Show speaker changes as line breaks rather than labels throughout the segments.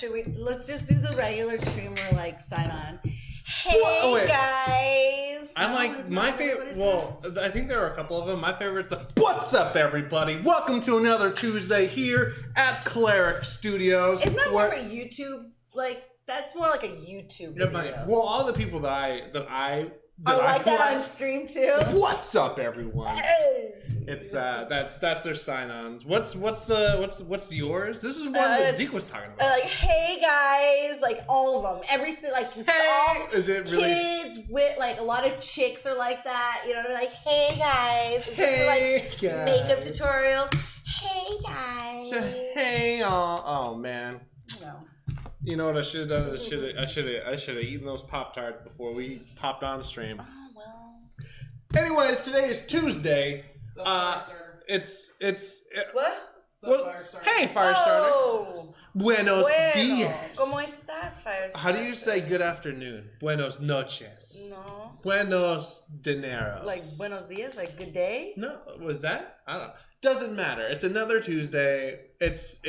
let's just do the regular streamer sign on. Hey guys.
I like my favorite. Well, I think there are a couple of them. My favorite's "What's up, everybody? Welcome to another Tuesday here at Cleric Studios."
Isn't that more of a YouTube? That's more like a YouTube video.
Well, all the people that I
like that on stream too.
What's up, everyone?
Hey.
It's that's their sign-ons. What's yours? This is one that Zeke was talking about.
Hey guys, all of them. Every
hey, is it really?
Kids with a lot of chicks are like that. You know, they're like, hey guys.
Hey
guys. Makeup tutorials. Hey guys.
Hey, oh man.
No.
You know what I should have done? I should have eaten those Pop-Tarts before we popped on stream.
Oh well.
Anyways, today is Tuesday. It's
what?
Hey, Firestarter. Buenos dias.
¿Cómo estás, Firestarter?
How do you say good afternoon? Buenos noches.
No.
Buenos dineros.
Buenos dias, good day?
No, was that? I don't know. Doesn't matter. It's another Tuesday. It's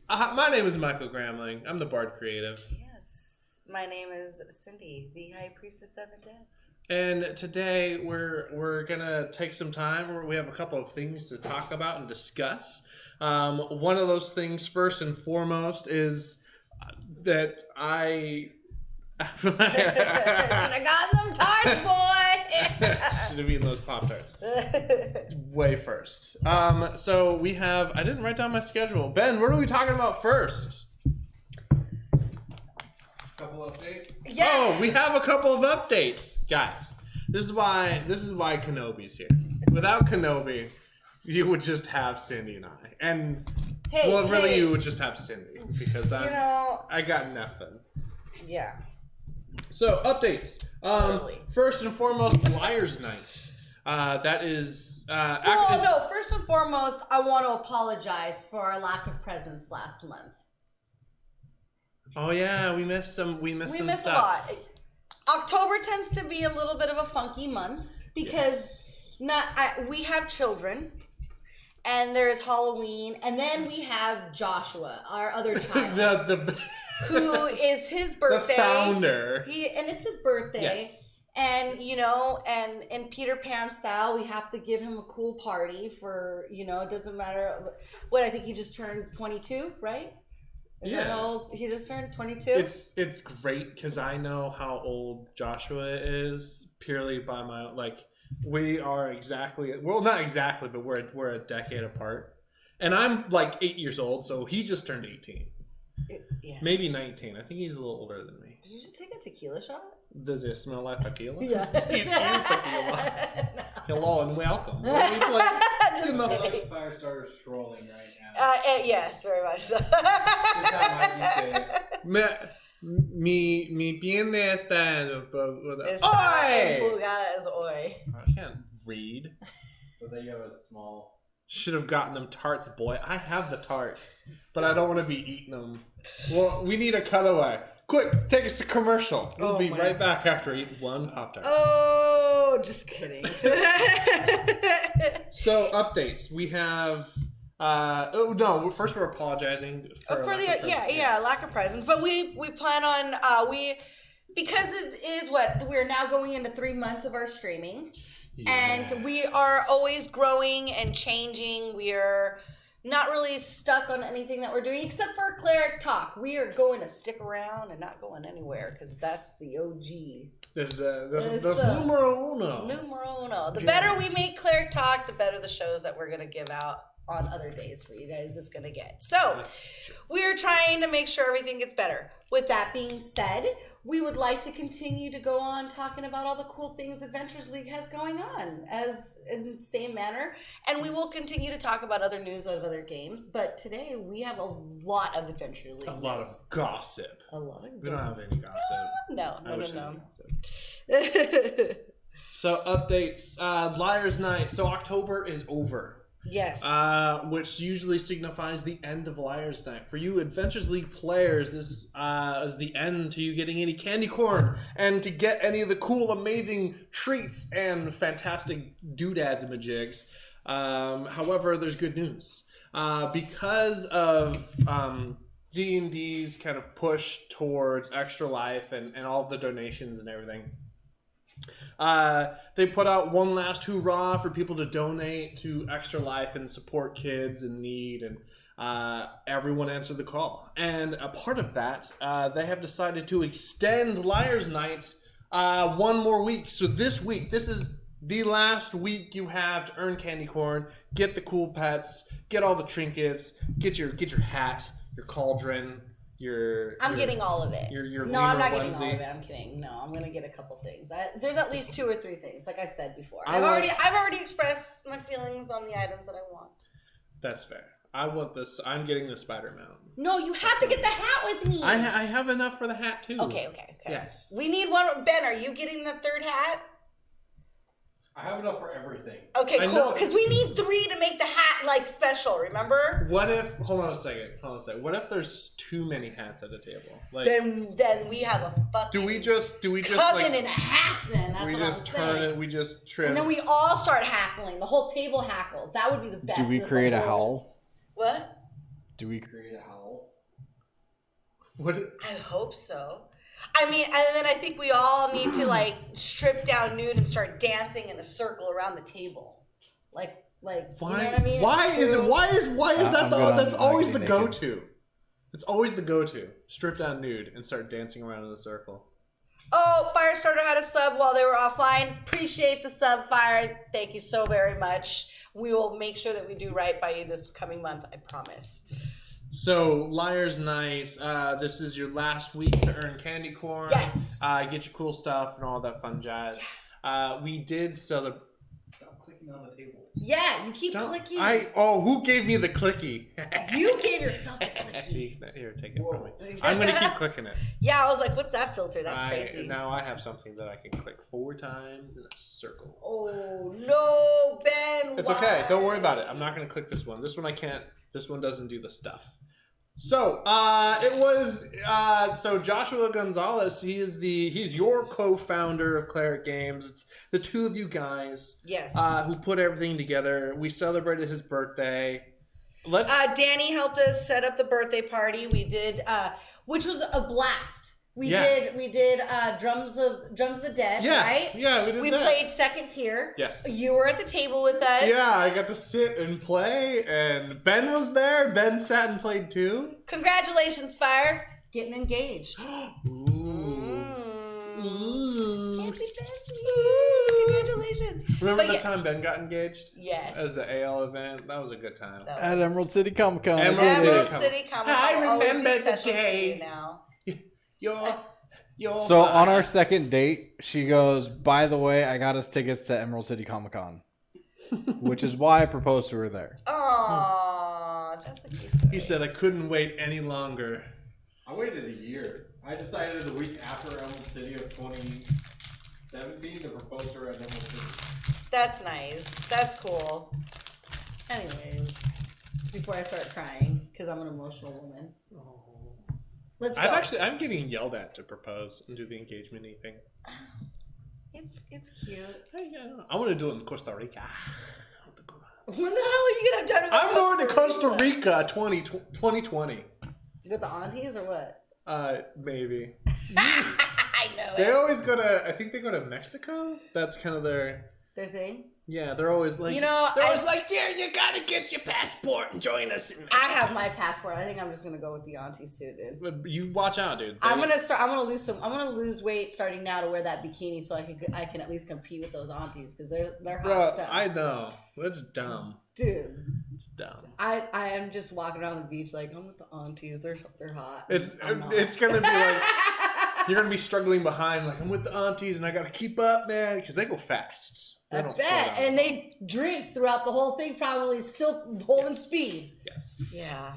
my name is Michael Gramling. I'm the Bard Creative.
Yes. My name is Cindy, the High Priestess of Dead.
And today we're gonna take some time. We have a couple of things to talk about and discuss. One of those things, first and foremost, is that I
should have gotten them tarts, boy.
Should have eaten those Pop-Tarts way first. So we have. I didn't write down my schedule. Ben, what are we talking about first?
Couple updates.
Yeah.
Oh, we have a couple of updates, guys. This is why Kenobi's here. Without Kenobi, you would just have Cindy and I, and you would just have Cindy because I got nothing.
Yeah.
So updates.
Totally.
First and foremost, Liar's Night. That is.
First and foremost, I want to apologize for our lack of presence last month.
Oh yeah, we missed some. We missed some stuff.
A lot. October tends to be a little bit of a funky month because we have children, and there's Halloween, and then we have Joshua, our other child, who is his birthday.
The founder.
And it's his birthday.
Yes.
And and in Peter Pan style, we have to give him a cool party for it doesn't matter what. I think he just turned 22, right? Is that how old he just turned? 22?
It's great because I know how old Joshua is purely by my we are not exactly, but we're a decade apart. And I'm 8 years old, so he just turned 18. Maybe 19. I think he's a little older than me.
Did you just take a tequila shot?
Does it smell like tequila?
Yeah.
It is tequila. No. Hello and welcome.
Firestarter strolling right now.
Yes, very much so.
Is that how you say it?
Mi piende está.
Oi!
I can't read.
So there you have a small.
Should have gotten them tarts, boy. I have the tarts, but I don't want to be eating them. Well, we need a cutaway. Quick, take us to commercial. We'll be right back after I eat one Pop-Tart.
Oh, just kidding.
So, updates. We have... first we're apologizing for
the lack of presence. But we plan on... because it is we're now going into 3 months of our streaming. Yes. And we are always growing and changing. We are... not really stuck on anything that we're doing except for Cleric Talk. We are going to stick around and not going anywhere because that's the OG.
That's numero uno.
Numero uno. The better we make Cleric Talk, the better the shows that we're going to give out on other days for you guys it's going to get. So we're trying to make sure everything gets better. With that being said, we would like to continue to go on talking about all the cool things Adventures League has going on as in the same manner. And we will continue to talk about other news of other games. But today we have a lot of Adventures League.
A lot of gossip. We don't have any gossip.
No.
So updates. Liar's Night. So October is over.
Yes.
Which usually signifies the end of Liar's Night. For you Adventures League players, this is the end to you getting any candy corn and to get any of the cool, amazing treats and fantastic doodads and majigs. However, there's good news. Because of D&D's kind of push towards Extra Life and all of the donations and everything. They put out one last hurrah for people to donate to Extra Life and support kids in need, and everyone answered the call. And a part of that, they have decided to extend Liar's Night one more week. So this week, this is the last week you have to earn candy corn, get the cool pets, get all the trinkets, get your hat, your cauldron,
I'm getting all of it.
No,
I'm not
onesie.
getting all of it. I'm kidding. No, I'm gonna get a couple things. There's at least 2 or 3 things, like I said before. I've already expressed my feelings on the items that I want.
That's fair. I want this. I'm getting the Spider Mountain.
No, you have to get the hat with me.
I have enough for the hat too.
Okay.
Yes.
We need one. Ben, are you getting the 3rd hat?
I have enough for everything.
Okay, cool. Because we need 3 to make the hat like special. Remember?
What if? Hold on a second. What if there's too many hats at a table? Like,
then we have a fucking.
Do we just
coven
like,
and a half? Then that's
we
what
just
I'm
turn
saying.
it. We just trim.
And then we all start hackling. The whole table hackles. That would be the best.
Do we create a howl?
What?
Do we
Create a howl.
What?
I hope so. I mean, and then I think we all need to like strip down nude and start dancing in a circle around the table, like
Why?
You know what I mean?
Why is it? Why is that? That's always the
naked.
go-to. It's always the go-to. Strip down nude and start dancing around in a circle.
Oh, Firestarter had a sub while they were offline. Appreciate the sub, Fire. Thank you so very much. We will make sure that we do right by you this coming month. I promise.
So, Liar's Night, this is your last week to earn candy corn.
Yes.
Get your cool stuff and all that fun jazz. We did celebrate.
Stop clicking on the table.
Yeah, you keep clicking.
Who gave me the clicky?
You gave yourself the clicky.
Here, take it from me. I'm going to keep clicking it.
Yeah, I was like, what's that filter? That's crazy.
Now I have something that I can click 4 times in a circle.
Oh, no, Ben.
It's okay. Don't worry about it. I'm not going to click this one. This one I can't. This one doesn't do the stuff. So, it was, so Joshua Gonzalez, he's your co-founder of Cleric Games. It's the 2 of you guys.
Yes.
Who put everything together. We celebrated his birthday.
Danny helped us set up the birthday party. We did, which was a blast. We did drums of the dead, right?
Yeah, we did.
We played second tier.
Yes.
You were at the table with us.
Yeah, I got to sit and play, and Ben was there. Ben sat and played too.
Congratulations, Fire, getting engaged.
Ooh.
Fancy. Congratulations.
Remember the time Ben got engaged?
Yes.
As the AL event? That was a good time.
At Emerald City Comic Con.
Emerald City Comic Con.
I remember
Always be
the
special to
day.
you now.
So on our second date, she goes, by the way, I got us tickets to Emerald City Comic Con. Which is why I proposed to her there.
Aww, that's a cute story.
He said, I couldn't wait any longer.
I waited a year. I decided the week after Emerald City of 2017 to propose to her at Emerald City.
That's nice. That's cool. Anyways, before I start crying, because I'm an emotional woman. Let's go.
I'm getting yelled at to propose and do the engagement thing.
It's cute.
I want to do it in Costa Rica.
When the hell are you gonna have time to
I'm going to Costa Rica 2020.
With the aunties or what?
Maybe.
I know
They
it.
always go to, I think they go to Mexico. That's kind of their
thing?
Yeah, they're always like,
they're
always like, dear, you gotta get your passport and join us in Mexico.
I have my passport. I think I'm just gonna go with the aunties too, dude.
But you watch out, dude.
I'm gonna lose weight starting now to wear that bikini so I can at least compete with those aunties because they're hot stuff.
I know. That's dumb.
Dude.
It's dumb.
I am just walking around the beach like I'm with the aunties. They're hot.
It's gonna be like you're gonna be struggling behind like I'm with the aunties and I gotta keep up, man, because they go fast.
I bet, and they drink throughout the whole thing, probably still holding speed.
Yes.
Yeah.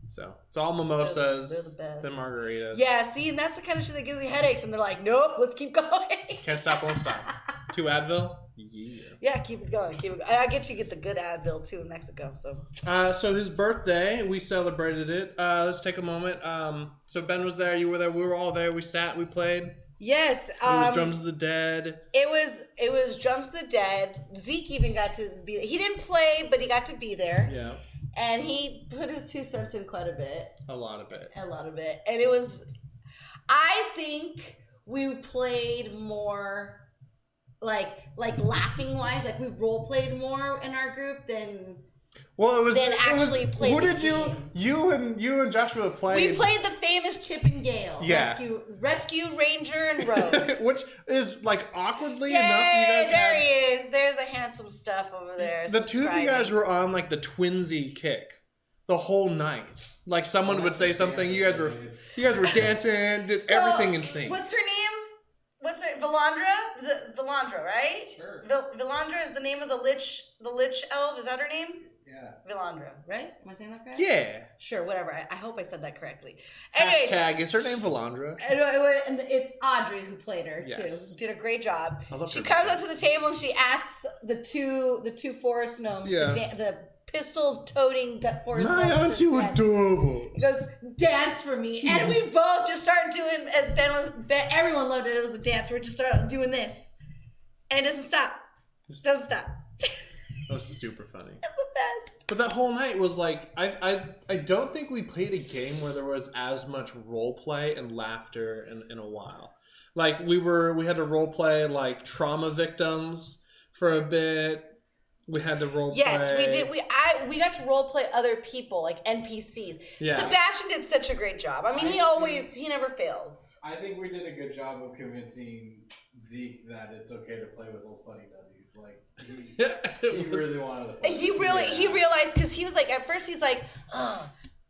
So it's all mimosas,
they're the best.
then margaritas.
Yeah, see, and that's the kind of shit that gives me headaches, and they're like, nope, let's keep going.
Can't stop, won't stop. 2 Advil? Yeah.
Yeah, keep it going, keep it going. And I get you get the good Advil, too, in Mexico, so.
So his birthday, we celebrated it. Let's take a moment. So Ben was there, you were there, we were all there, we sat, we played.
Yes.
It was Drums of the Dead.
It was Drums of the Dead. Zeke even got to be, he didn't play, but he got to be there.
Yeah.
and he put his 2 cents in quite a bit.
A lot of it.
And it was, I think we played more, like laughing wise, like we role played more in our group than.
Well, it was.
Then actually play
Who
the
did you and Joshua play?
We played the famous Chip and Gale.
Yeah.
Rescue Ranger and Rogue.
Which is like awkwardly
Yay,
enough, you guys
there
had,
he is. There's the handsome stuff over there.
the two of you guys were on like the twinsy kick the whole night. Like someone would say something, you guys were dancing, did everything insane.
What's her name? Valandra? Valandra, right?
Sure.
Valandra is the name of the lich elf. Is that her name?
Yeah.
Valandra, right? Am I saying that correct?
Yeah.
Sure, whatever. I hope I said that correctly. Anyway,
Hashtag, is her name Valandra?
and it's Audrey who played her
Yes.
too. Did a great job.
I love
She
her.
comes up to the table and she asks the two forest gnomes the pistol-toting forest
My,
gnomes.
aren't
to
you
dance.
adorable?
He goes, dance for me. And we both just started doing, everyone loved it. It was the dance. We just started doing this. And it doesn't stop. It doesn't stop.
That was super funny.
It's the best.
But that whole night was like, I don't think we played a game where there was as much role play and laughter in a while. Like we had to role play like trauma victims for a bit. We had to role play.
Yes, we did. We got to role play other people, like NPCs.
Yeah.
Sebastian did such a great job. I mean, he never fails.
I think we did a good job of convincing Zeke that it's okay to play with little funny duddies. Like he really wanted to play.
He realized, because he was like, at first he's like, I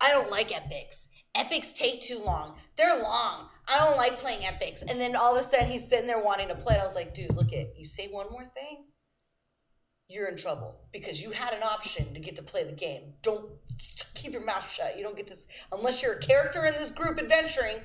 don't like epics. Epics take too long. They're long. I don't like playing epics. And then all of a sudden he's sitting there wanting to play. And I was like, dude, look at you. Say one more thing, you're in trouble, because you had an option to get to play the game. Don't keep your mouth shut. You don't get to, unless you're a character in this group adventuring.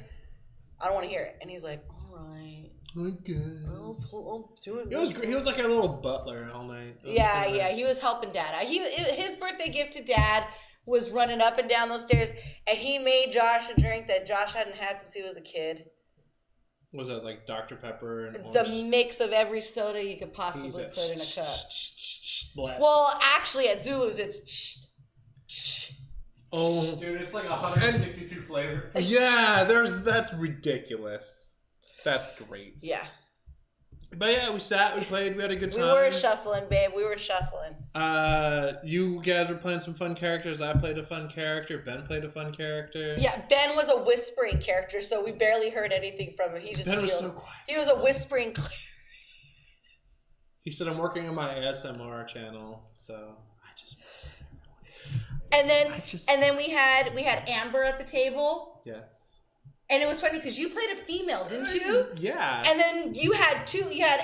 I don't want to hear it. And he's like, all right.
I guess.
I'll do it.
He was like a little butler all night.
Yeah. He was helping Dad. His birthday gift to Dad was running up and down those stairs, and he made Josh a drink that Josh hadn't had since he was a kid.
Was that like Dr. Pepper and orange?
The mix of every soda you could possibly put in a cup.
Blast.
Well, actually, at Zulu's, it's
Oh,
Dude, it's like 162 flavors.
yeah, that's ridiculous. That's great.
Yeah.
But yeah, we sat, we played, we had a good time.
We were shuffling, babe. We were shuffling.
You guys were playing some fun characters. I played a fun character. Ben played a fun character.
Yeah, Ben was a whispering character, so we barely heard anything from him. He just
Ben was so quiet.
He was a whispering.
He said, "I'm working on my ASMR channel, so I just."
And then we had Amber at the table.
Yes.
And it was funny because you played a female, didn't you?
Yeah.
And then you had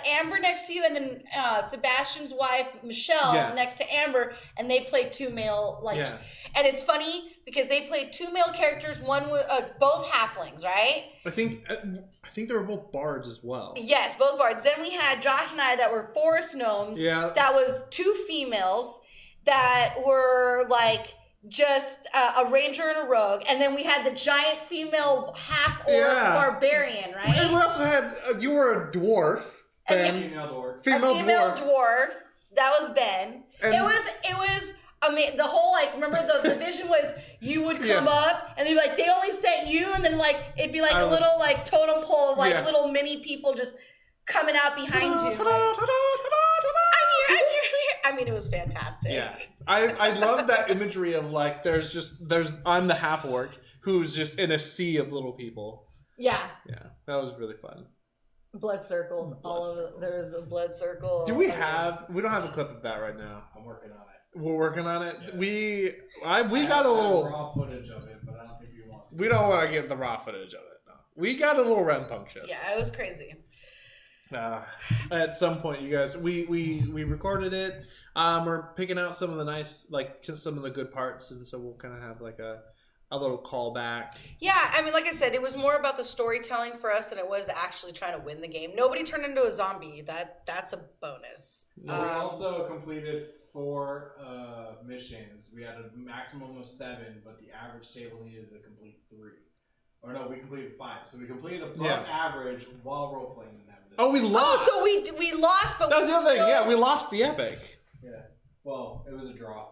Amber next to you, and then Sebastian's wife, Michelle, next to Amber, and they played two male,
Yeah.
And it's funny because they played two male characters, one with both halflings, right?
I think they were both bards as well.
Yes, both bards. Then we had Josh and I that were forest gnomes.
Yeah.
That was two females that were like just a ranger and a rogue, and then we had the giant female half-orc barbarian, right?
And we also had you were a dwarf.
Female dwarf.
A female dwarf. That was Ben.
And
it was. I mean, the whole remember the vision was you would come up and they'd be like, they only sent you, and then it'd be like a little totem pole of little mini people just coming out behind you. I'm here. I mean, it was fantastic.
Yeah, I love that imagery of I'm the half orc who's just in a sea of little people.
Yeah.
Yeah, that was really fun.
Blood circles all over. There was a blood circle.
We don't have a clip of that right now.
I'm working on it.
We're working on it.
Yeah.
We got a little
raw footage of it, but I don't think you want to.
We don't want to get the raw footage of it. No, we got a little rambunctious.
Yeah, it was crazy.
At some point, you guys, we recorded it. We're picking out some of the nice, some of the good parts, and so we'll kind of have a little callback.
Yeah, I mean, like I said, it was more about the storytelling for us than it was actually trying to win the game. Nobody turned into a zombie. That's a bonus.
We also completed 4 missions. We had a maximum of 7, but the average table needed to complete 3. Or no, we completed 5. So we completed above average while role playing them.
Oh, we lost.
Oh, so we lost, but
that's the other thing. Yeah, we lost the epic.
Yeah. Well, it was a draw.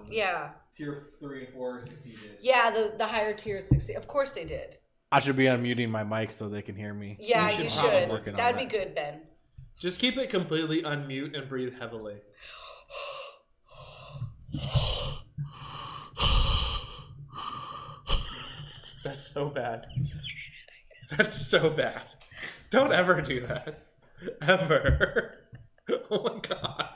Yeah.
Tier 3 and 4 succeeded.
Yeah, the higher tiers succeed. Of course they did.
I should be unmuting my mic so they can hear me.
Yeah, you should.
Working on
That'd be good, Ben.
Just keep it completely unmute and breathe heavily. That's so bad. That's so bad. Don't ever do that. Ever. Oh my god.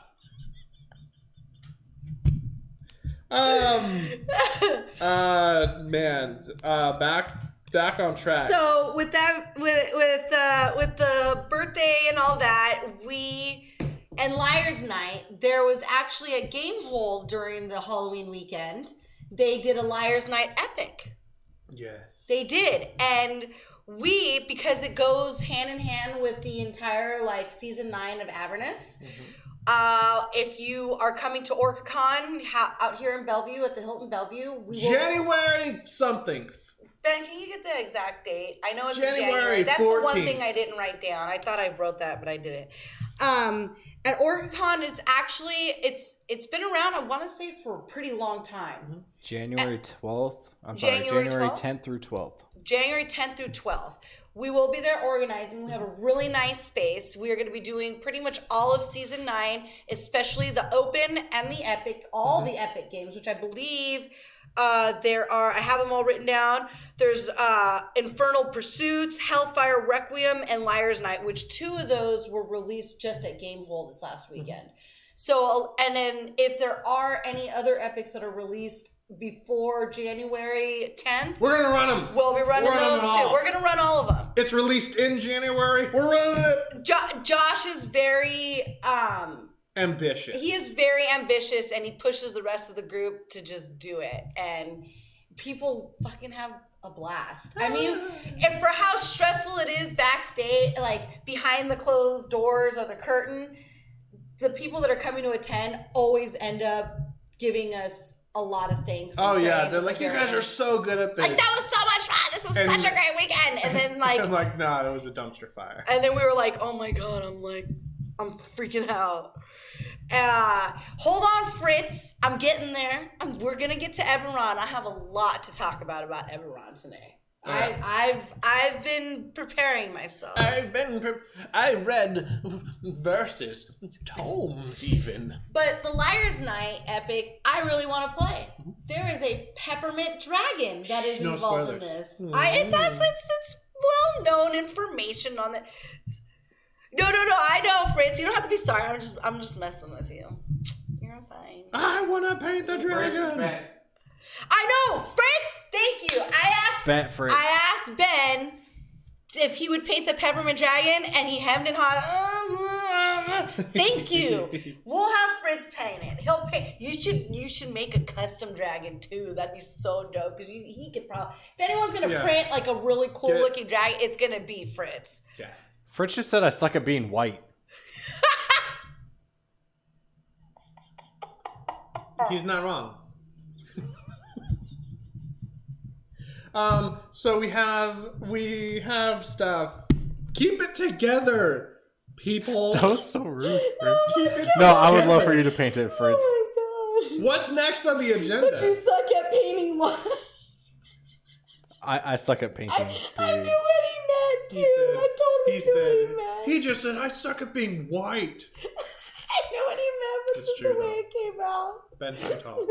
Back on track.
So with that, with the birthday and all that, and Liar's Night, there was actually a game hole during the Halloween weekend. They did a Liar's Night epic.
Yes.
They did, and because it goes hand in hand with the entire season 9 of Avernus. Mm-hmm. If you are coming to OrcaCon out here in Bellevue at the Hilton Bellevue, we will...
January something.
Ben, can you get the exact date? I know it's
January 14th.
That's the one thing I didn't write down. I thought I wrote that, but I didn't. At OrcaCon, it's been around, I want to say, for a pretty long time.
Mm-hmm.
January 12th. I'm sorry, January 10th through 12th.
January 10th through 12th. We will be there organizing. We have a really nice space. We are going to be doing pretty much all of season 9, especially the open and the epic, all the epic games, which I believe there are. I have them all written down. There's Infernal Pursuits, Hellfire Requiem, and Liar's Night, which 2 of those were released just at Gamehole this last weekend. So, and then if there are any other epics that are released before January 10th,
we're gonna run them.
We'll be running those too. We're gonna run all of them.
It's released in January. We're running it.
Josh is very
ambitious.
He is very ambitious, and he pushes the rest of the group to just do it. And people fucking have a blast. I mean, and for how stressful it is backstage, behind the closed doors or the curtain, the people that are coming to attend always end up giving us a lot of thanks.
Oh yeah, they're like, you guys are so good at this.
That was so much fun. This was such a great weekend. And then
I'm like, no, it was a dumpster fire.
And then we were like, oh my god, I'm freaking out. Hold on, Fritz. I'm getting there. We're gonna get to Eberron. I have a lot to talk about Eberron today. I've been preparing myself.
I read verses, tomes even.
But the Liar's Night epic, I really want to play. There is a peppermint dragon that is involved in this. It's well-known information on that. No, I know, Fritz. You don't have to be sorry. I'm just messing with you. You're fine.
I want to paint the dragon.
I know, Fritz. Thank you. I asked Ben if he would paint the peppermint dragon, and he hemmed and hawed. Thank you. We'll have Fritz paint it. He'll paint. You should make a custom dragon too. That'd be so dope because he could probably. If anyone's gonna print a really cool looking dragon, it's gonna be Fritz.
Yes.
Fritz just said I suck at being white.
He's not wrong. So we have stuff. Keep it together, people.
That was so rude.
Keep it
No, I would love for you to paint it, Fritz.
Oh my god.
What's next on the agenda?
But you suck at painting one.
I suck at painting.
I knew what he meant too. I totally knew what he meant.
He just said I suck at being white.
I know what he meant, but
It's
just
true,
the way
though.
it came out.
Ben's too tall.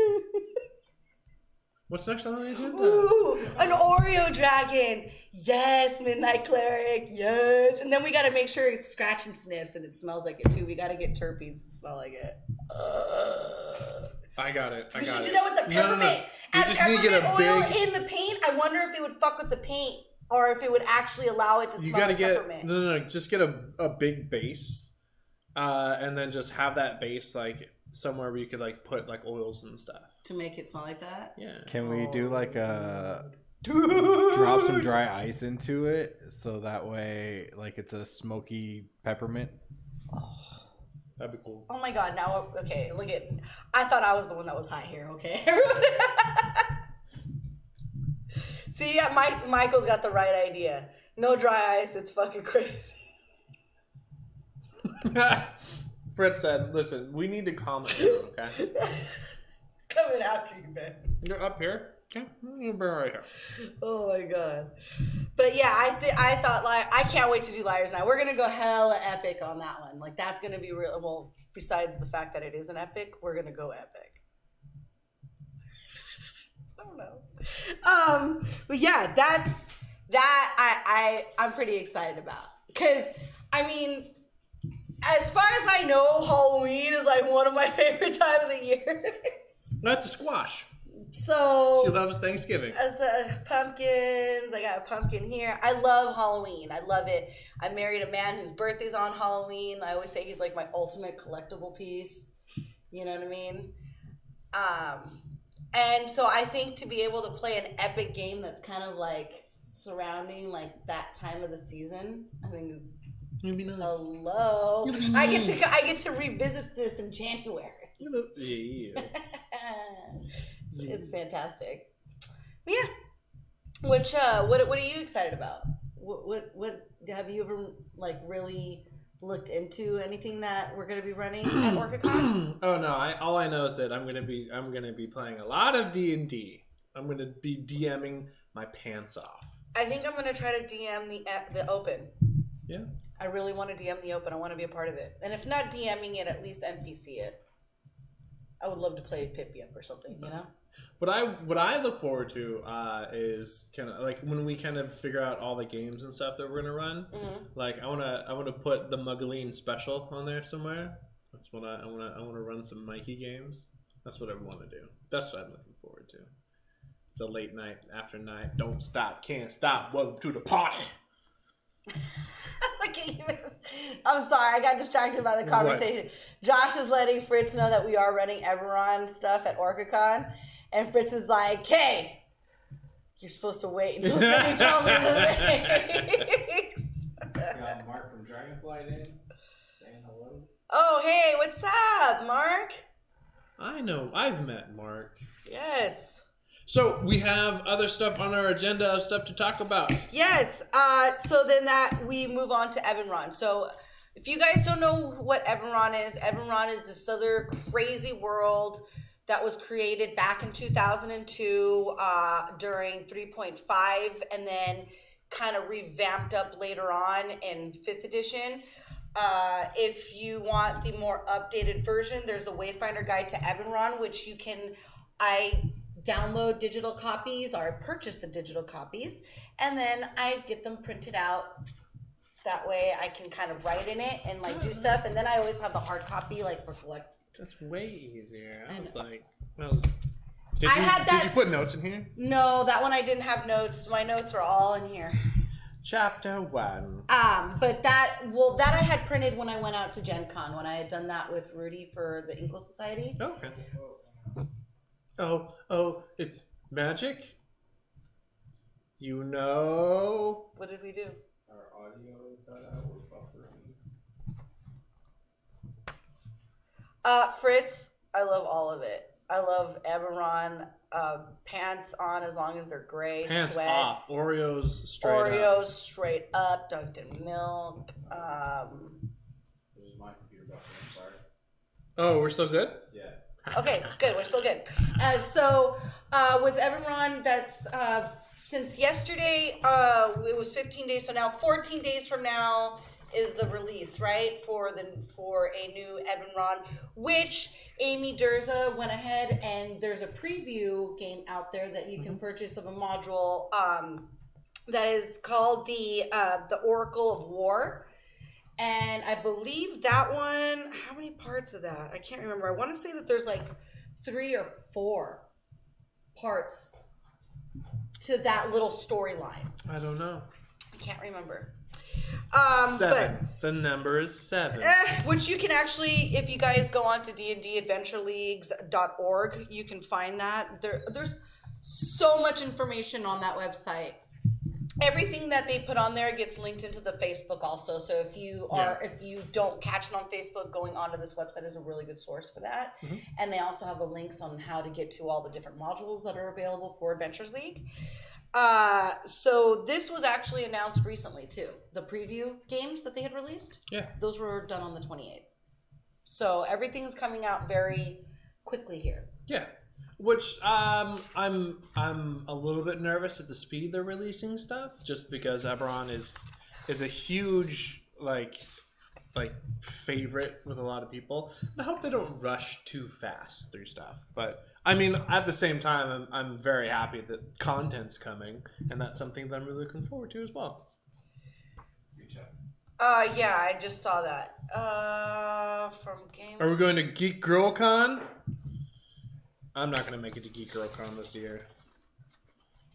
What's next on the agenda?
Ooh, an Oreo dragon. Yes, Midnight Cleric. Yes. And then we got to make sure it scratch and sniffs and it smells like it too. We got to get terpenes to smell like it.
I got it.
We should do that with the peppermint.
No.
Add
just need to
peppermint
get a
oil
big...
in the paint. I wonder if they would fuck with the paint or if it would actually allow it to smell like peppermint.
No. Just get a big base, and then just have that base somewhere where you could put oils and stuff
to make it smell like that.
Yeah.
Can we do drop some dry ice into it so that way it's a smoky peppermint?
That'd be cool.
Oh my god, now, okay, look at, I thought I was the one that was high here, okay? Everybody. See, Michael's got the right idea. No dry ice, it's fucking crazy.
Fritz said, "Listen, we need to calm it down, okay?
It's coming after you, man.
You're up here. Okay, you're right here."
Oh my god. But yeah, I thought like I can't wait to do Liars Night. We're gonna go hella epic on that one. Like that's gonna be real. Well, besides the fact that it is an epic, we're gonna go epic. I don't know. But yeah, that's that. I'm pretty excited about because I mean, as far as I know, Halloween is like one of my favorite time of the years.
That's a squash.
So
She loves Thanksgiving.
as pumpkins, I got a pumpkin here. I love Halloween. I love it. I married a man whose birthday's on Halloween. I always say he's like my ultimate collectible piece. You know what I mean? And so I think to be able to play an epic game that's kind of like surrounding like that time of the season, I think.
It'd be nice.
Hello.
It'd be nice.
I get to revisit this in January.
Yeah.
It's fantastic. But yeah. Which what are you excited about? What have you ever like really looked into anything that we're gonna be running at OrcaCon?
Oh no! All I know is that I'm gonna be playing a lot of D&D. I'm gonna be DMing my pants off.
I think I'm gonna try to DM the open.
Yeah.
I really want to DM the open. I want to be a part of it, and if not DMing it, at least NPC it. I would love to play Pip-Yip or something, you know.
What I look forward to is kind of like when we kind of figure out all the games and stuff that we're gonna run. Mm-hmm. Like I wanna put the Muggaleen special on there somewhere. That's what I wanna run some Mikey games. That's what I want to do. That's what I'm looking forward to. It's a late night after night. Don't stop, can't stop. Welcome to the party.
Look at you. I'm sorry, I got distracted by the conversation. What? Josh is letting Fritz know that we are running Eberron stuff at OrcaCon, and Fritz is like, "Hey, you're supposed to wait until somebody tells me the things."
Got Mark from Dragonflight in saying hello.
Oh, hey, what's up, Mark?
I know, I've met Mark.
Yes.
So we have other stuff on our agenda of stuff to talk about.
Yes. So then that we move on to Eberron. So if you guys don't know what Eberron is this other crazy world that was created back in 2002 during 3.5 and then kind of revamped up later on in 5th edition. If you want the more updated version, there's the Wayfinder Guide to Eberron, which you can... I download digital copies, or I purchase the digital copies, and then I get them printed out. That way I can kind of write in it and like do stuff, and then I always have the hard copy like for collect.
That's way easier. I was like,
did you
put notes in here?
No, that one I didn't have notes. My notes are all in here.
Chapter 1.
But that I had printed when I went out to Gen Con, when I had done that with Rudy for the Inkle Society.
Okay. Oh, it's magic? You know?
What did we do?
Our audio got out with buffering.
Fritz, I love all of it. I love Eberron, pants on as long as they're gray,
pants
sweats.
Off. Oreos
straight up, dunked in milk.
This is my computer buffering, I'm sorry.
Oh, we're still good?
Yeah.
Okay, good. We're still good. So with Eberron, that's since yesterday, it was 15 days. So now 14 days from now is the release, right? For a new Eberron, which Amy Durza went ahead and there's a preview game out there that you can purchase of a module that is called the Oracle of War. And I believe that one, how many parts of that? I can't remember. I want to say that there's like 3 or 4 parts to that little storyline.
I don't know.
I can't remember.
7. The number is 7.
Which you can actually, if you guys go on to dndadventureleagues.org, you can find that. There's so much information on that website. Everything that they put on there gets linked into the Facebook also. So if you don't catch it on Facebook, going onto this website is a really good source for that. Mm-hmm. And they also have the links on how to get to all the different modules that are available for Adventures League. So this was actually announced recently too. The preview games that they had released.
Yeah.
Those were done on the 28th. So everything's coming out very quickly here.
Yeah. Which I'm a little bit nervous at the speed they're releasing stuff, just because Eberron is a huge like favorite with a lot of people. I hope they don't rush too fast through stuff. But I mean, at the same time, I'm very happy that content's coming, and that's something that I'm really looking forward to as well.
Yeah, I just saw that. From Game.
Are we going to Geek Girl Con? I'm not gonna make it to Geek Girl Con this year.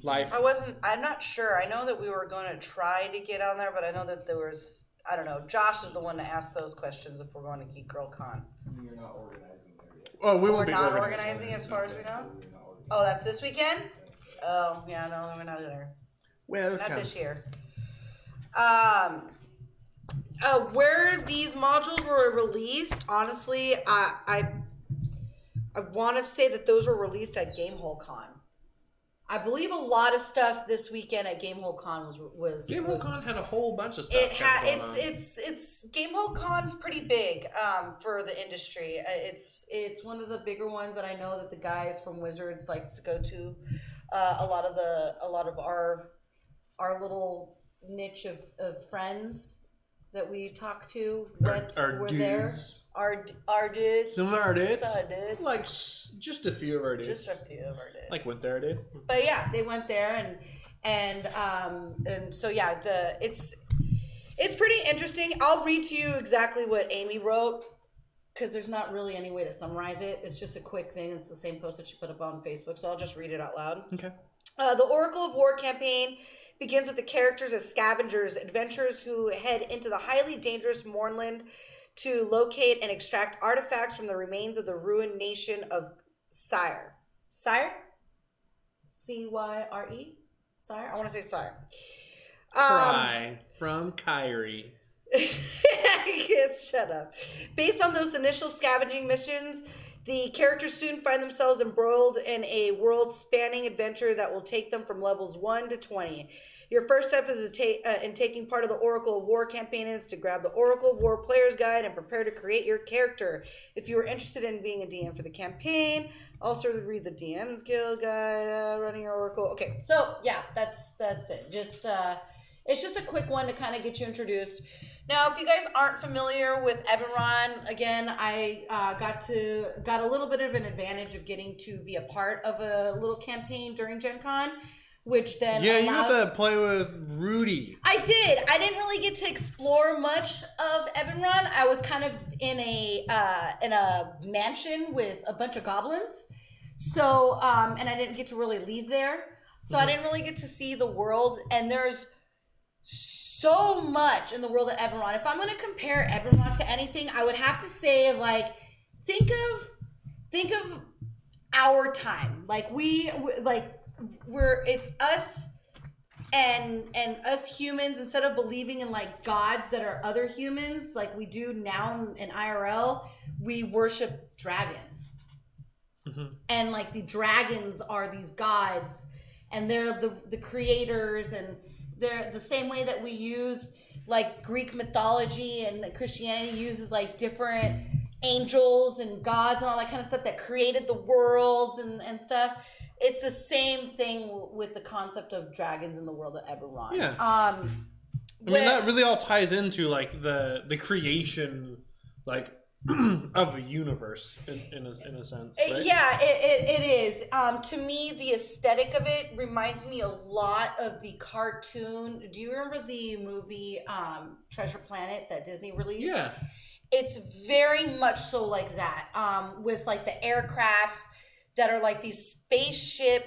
I'm not sure. I know that we were going to try to get on there, but I know that there was. I don't know. Josh is the one to ask those questions if we're going to Geek Girl Con.
We're not organizing there yet.
Oh, we won't
We're
be
not
organizing.
organizing as far as we know.
So we're not organizing.
Oh, that's this weekend. Oh, yeah, no, we're not there.
Well,
Not this year. Where these modules were released, honestly, I want to say that those were released at Gamehole Con. I believe a lot of stuff this weekend at Gamehole Con was
Gamehole Con had a whole bunch of stuff.
It had it's Gamehole Con's pretty big for the industry. It's one of the bigger ones that I know that the guys from Wizards likes to go to. A lot of our little niche of friends that we talk to
our
were
dudes.
there. Our dudes.
Some of our dudes.
Some of our dudes.
Like just a few of our dudes.
Just a few of our dudes.
Like went there, dude.
But yeah, they went there and so yeah, it's pretty interesting. I'll read to you exactly what Amy wrote because there's not really any way to summarize it. It's just a quick thing. It's the same post that she put up on Facebook, so I'll just read it out loud.
Okay.
The Oracle of War campaign begins with the characters as scavengers, adventurers who head into the highly dangerous Mournland to locate and extract artifacts from the remains of the ruined nation of Sire. Sire? C-Y-R-E? Sire? I want to say Sire.
Cry from Kyrie.
Shut up. Based on those initial scavenging missions, the characters soon find themselves embroiled in a world-spanning adventure that will take them from levels 1 to 20. Your first step is in taking part of the Oracle of War campaign is to grab the Oracle of War Player's Guide and prepare to create your character. If you are interested in being a DM for the campaign, also read the DM's Guild Guide, running your Oracle. Okay, so yeah, that's it. Just it's just a quick one to kind of get you introduced. Now, if you guys aren't familiar with Eberron, again, I got a little bit of an advantage of getting to be a part of a little campaign during Gen Con, which then
you got to play with Rudy.
I did. I didn't really get to explore much of Eberron. I was kind of in a mansion with a bunch of goblins, so and I didn't get to really leave there, so I didn't really get to see the world. And there's so much in the world of Eberron. If I'm going to compare Eberron to anything, I would have to say, like, think of our time. Like it's us and us humans. Instead of believing in like gods that are other humans, like we do now in IRL, we worship dragons. Mm-hmm. And like the dragons are these gods, and they're the creators, and they're the same way that we use like Greek mythology and Christianity uses like different angels and gods and all that kind of stuff that created the worlds and stuff. It's the same thing with the concept of dragons in the world of Eberron.
Yeah. I mean, that really all ties into like the creation, like of the universe in a sense. Right?
Yeah, it is. To me, the aesthetic of it reminds me a lot of the cartoon. Do you remember the movie Treasure Planet that Disney released?
Yeah.
It's very much so like that, with like the aircrafts that are like these ships.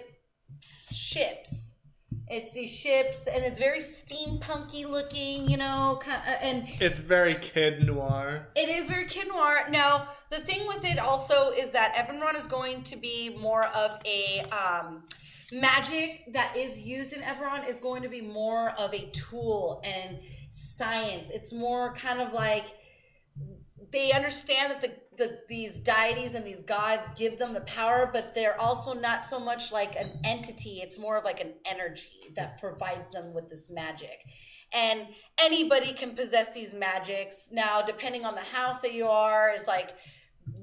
It's these ships, and it's very steampunky looking, you know, and
it's very kid noir.
It is very kid noir. Now, the thing with it also is that Eberron is going to be more of a magic that is used in Eberron is going to be more of a tool and science. It's more kind of like they understand that these deities and these gods give them the power, but they're also not so much like an entity. It's more of like an energy that provides them with this magic. And anybody can possess these magics. Now, depending on the house that you are, is like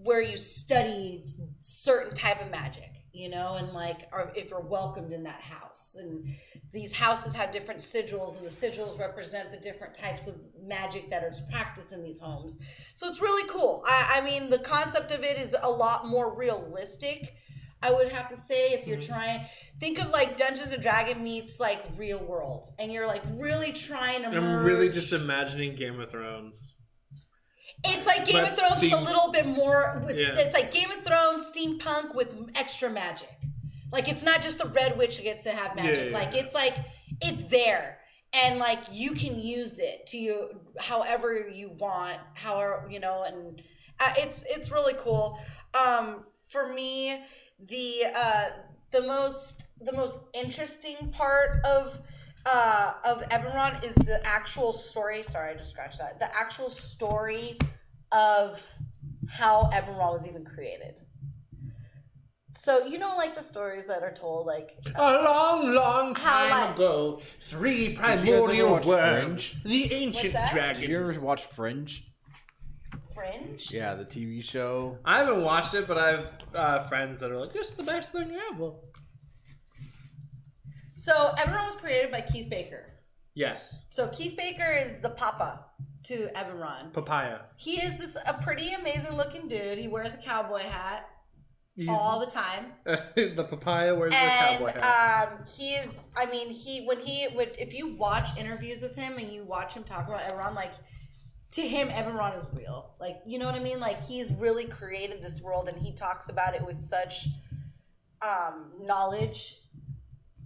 where you studied certain type of magic, and like, or if you're welcomed in that house. And these houses have different sigils, and the sigils represent the different types of magic that are practiced in these homes. So it's really cool. I mean, the concept of it is a lot more realistic, I would have to say. If you're trying, think of like Dungeons and Dragons meets like real world, and you're like really trying to merge.
I'm really just imagining Game of Thrones.
It's like Game of Thrones with a little bit more. It's like Game of Thrones steampunk with extra magic. Like, it's not just the Red Witch who gets to have magic. It's like it's there, and like you can use it to however you want, and it's really cool. For me, the most interesting part of Eberron is the actual story. Sorry, I just scratched that. The actual story of how Eberron was even created. So, like the stories that are told, like
a long time ago, 3 primordial worms, the ancient dragon.
Did you ever watch Fringe?
Fringe?
Yeah, the TV show.
I haven't watched it, but I have friends that are like, this is the best thing ever.
So, Eberron was created by Keith Baker.
Yes.
So, Keith Baker is the papa to Eberron.
Papaya.
He is a pretty amazing looking dude. He wears a cowboy hat all the time.
The papaya wears the cowboy hat.
If you watch interviews with him and you watch him talk about Eberron, like, to him, Eberron is real. Like, you know what I mean? Like, he's really created this world, and he talks about it with such knowledge.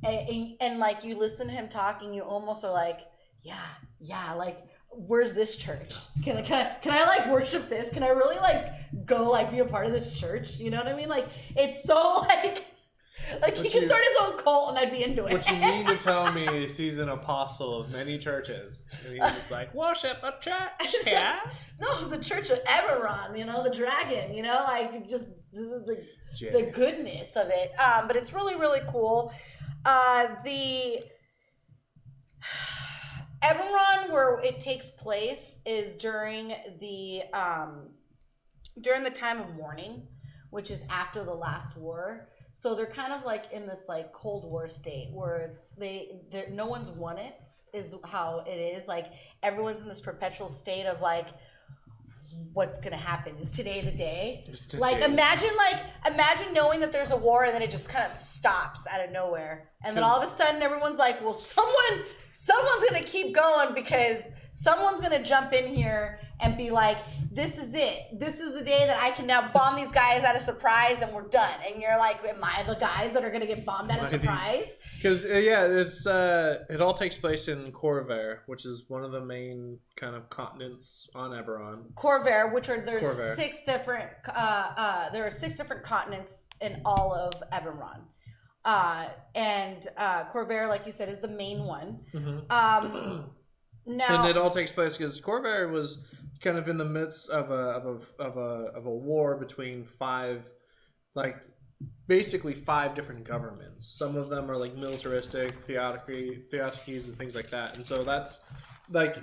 And like, you listen to him talking, you almost are like, yeah, like, where's this church? Can I like worship this? Can I really like go like be a part of this church? You know what I mean? Like, it's so like he can start his own cult and I'd be into it.
What you mean to tell me is he's an apostle of many churches. And he's just like, worship a church, yeah?
No, the church of Eberron, the dragon, like just the goodness of it. But it's really, really cool. The Eberron, where it takes place, is during the time of mourning, which is after the last war. So they're kind of like in this like Cold War state where no one's won it, is how it is. Like, everyone's in this perpetual state of like, what's gonna happen? Is today the day? Like, imagine knowing that there's a war and then it just kind of stops out of nowhere, and then all of a sudden everyone's like, well, someone's gonna keep going because someone's gonna jump in here and be like, this is it. This is the day that I can now bomb these guys at a surprise and we're done. And you're like, am I the guys that are gonna get bombed at a surprise?
Because it all takes place in Corvair, which is one of the main kind of continents on Eberron.
Corvair, there's 6 different there are 6 different continents in all of Eberron. And Corvair, like you said, is the main one.
Mm-hmm. Now, and it all takes place because Corvair was kind of in the midst of a war between 5 different governments. Some of them are like militaristic, theocracies, and things like that. And so that's like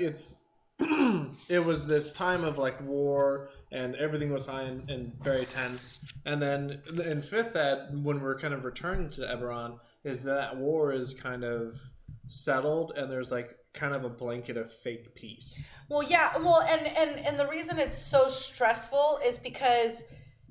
it was this time of like war, and everything was high and very tense. And then in 5th Ed, when we're kind of returning to Eberron, is that war is kind of settled, and there's like kind of a blanket of fake peace.
Well, yeah. Well, and the reason it's so stressful is because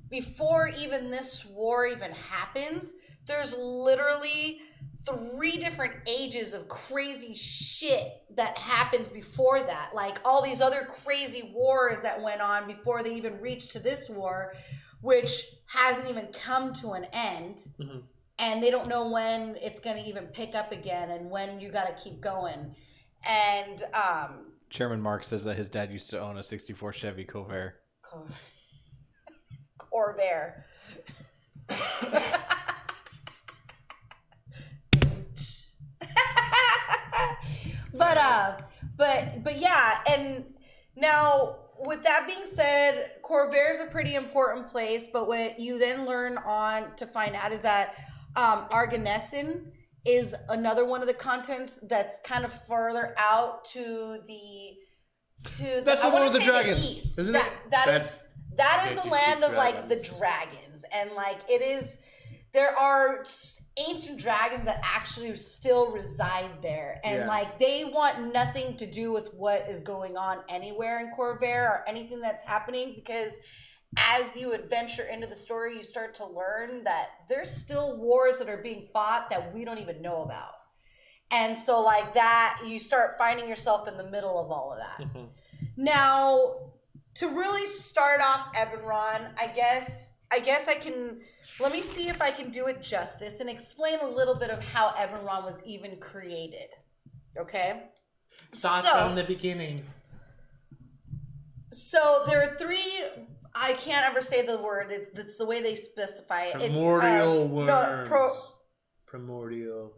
before even this war even happens, there's literally 3 different ages of crazy shit that happens before that. Like, all these other crazy wars that went on before they even reached to this war, which hasn't even come to an end. Mm-hmm. And they don't know when it's going to even pick up again and when you got to keep going. And
Chairman Mark says that his dad used to own a 64 Chevy Corvair.
Corvair. but yeah, and now with that being said, Corvair is a pretty important place, but what you then learn on to find out is that Arganessen is another one of the contents that's kind of further out to the
That's the one with the dragons,
east.
isn't it?
That is the land of like the dragons, and like it is. There are ancient dragons that actually still reside there, and like they want nothing to do with what is going on anywhere in Corvair or anything that's happening, because as you adventure into the story, you start to learn that there's still wars that are being fought that we don't even know about. And so like that, you start finding yourself in the middle of all of that. Mm-hmm. Now, to really start off Eberron, I guess I can, let me see if I can do it justice and explain a little bit of how Eberron was even created. Okay?
Start from the beginning.
So there are three, I can't ever say the word. It's the way they specify it.
Primordial worms. Primordial.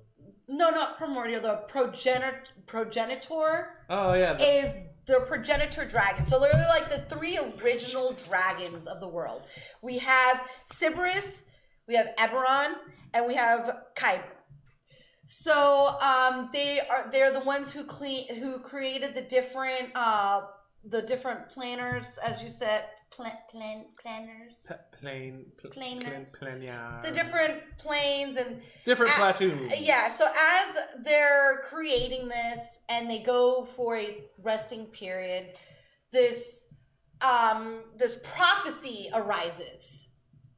No, not primordial. The progenitor.
Oh yeah.
Is the progenitor dragon. So literally like the three original dragons of the world. We have Sybaris, we have Eberron, and we have Kyber. So they're the ones who created the different planners, as you said, planners. The different planes and
different platoons.
Yeah, so as they're creating this and they go for a resting period, this prophecy arises.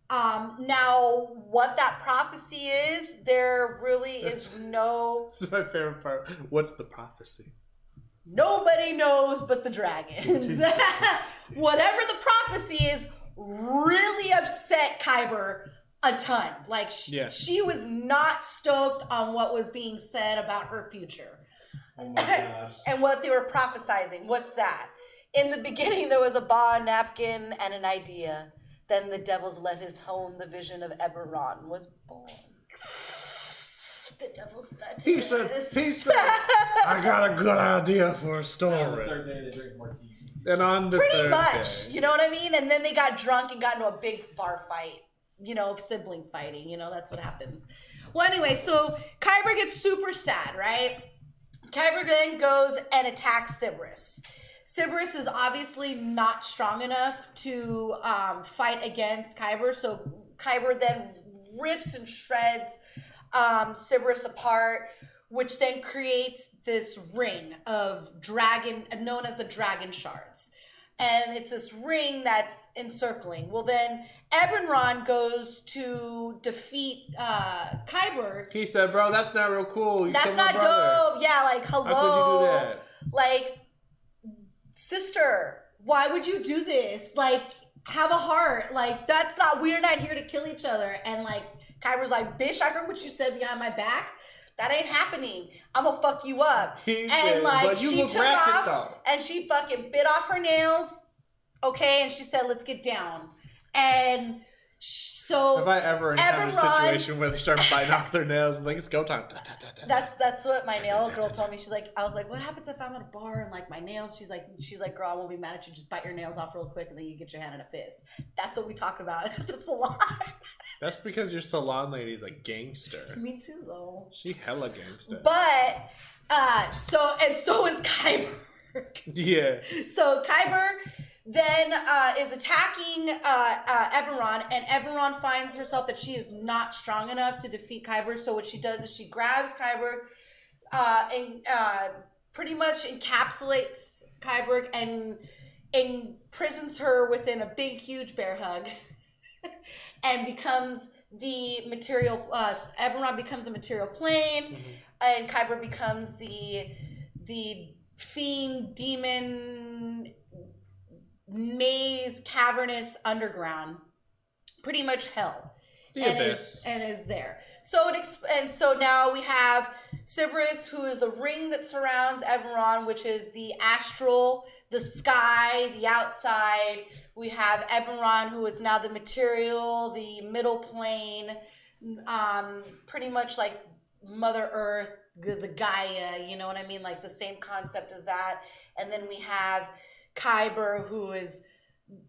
Now what that prophecy is, there really is no.
This is my favorite part. What's the prophecy?
Nobody knows but the dragons. Whatever the prophecy is really upset Kyber a ton. Like she was not stoked on what was being said about her future.
Oh my gosh.
And what they were prophesizing. What's that? In the beginning there was a bar, a napkin, and an idea. Then the devil's let his home, the vision of Eberron was born. The devil's lettuce.
He said, I got a good idea for a story.
On the third day, they drink martinis.
And on the
Pretty
third
much,
day.
you know what I mean? And then they got drunk and got into a big bar fight. You know, sibling fighting. You know, that's what happens. Well, anyway, so Kyber gets super sad, right? Kyber then goes and attacks Sybaris. Sybaris is obviously not strong enough to fight against Kyber, so Kyber then rips and shreds Sybaris apart, which then creates this ring of dragon, known as the dragon shards. And it's this ring that's encircling. Well, then Eberron goes to defeat Kyber.
He said, bro, that's not real cool.
That's not dope. Yeah, like, hello.
How could you do that?
Like, sister, why would you do this? Like, have a heart. Like, that's not, we're not here to kill each other. And like, Kyber's like, bitch, I heard what you said behind my back. That ain't happening. I'm gonna fuck you up. And like, she took off and she fucking bit off her nails. Okay, and she said, let's get down. And so
have I ever encountered a situation where they start biting off their nails and like, it's go time.
That's what my nail girl told me. She's like, I was like, what happens if I'm at a bar and like my nails? She's like, girl, I won't be mad at you. Just bite your nails off real quick and then you get your hand in a fist. That's what we talk about at the salon.
That's because your salon lady's a gangster.
Me too, though.
She hella gangster.
But so is Kyber.
Yeah.
So Kyber then is attacking Eberron, and Eberron finds herself that she is not strong enough to defeat Kyber. So what she does is she grabs Kyber and pretty much encapsulates Kyber and imprisons her within a big, huge bear hug, and becomes the material. Eberron becomes the material plane, and Kyber becomes the fiend demon maze, cavernous underground, pretty much hell, and is there. So so now we have Sybaris, who is the ring that surrounds Eberron, which is the astral, the sky, the outside. We have Eberron, who is now the material, the middle plane, pretty much like Mother Earth, the Gaia. You know what I mean? Like the same concept as that. And then we have Kyber, who is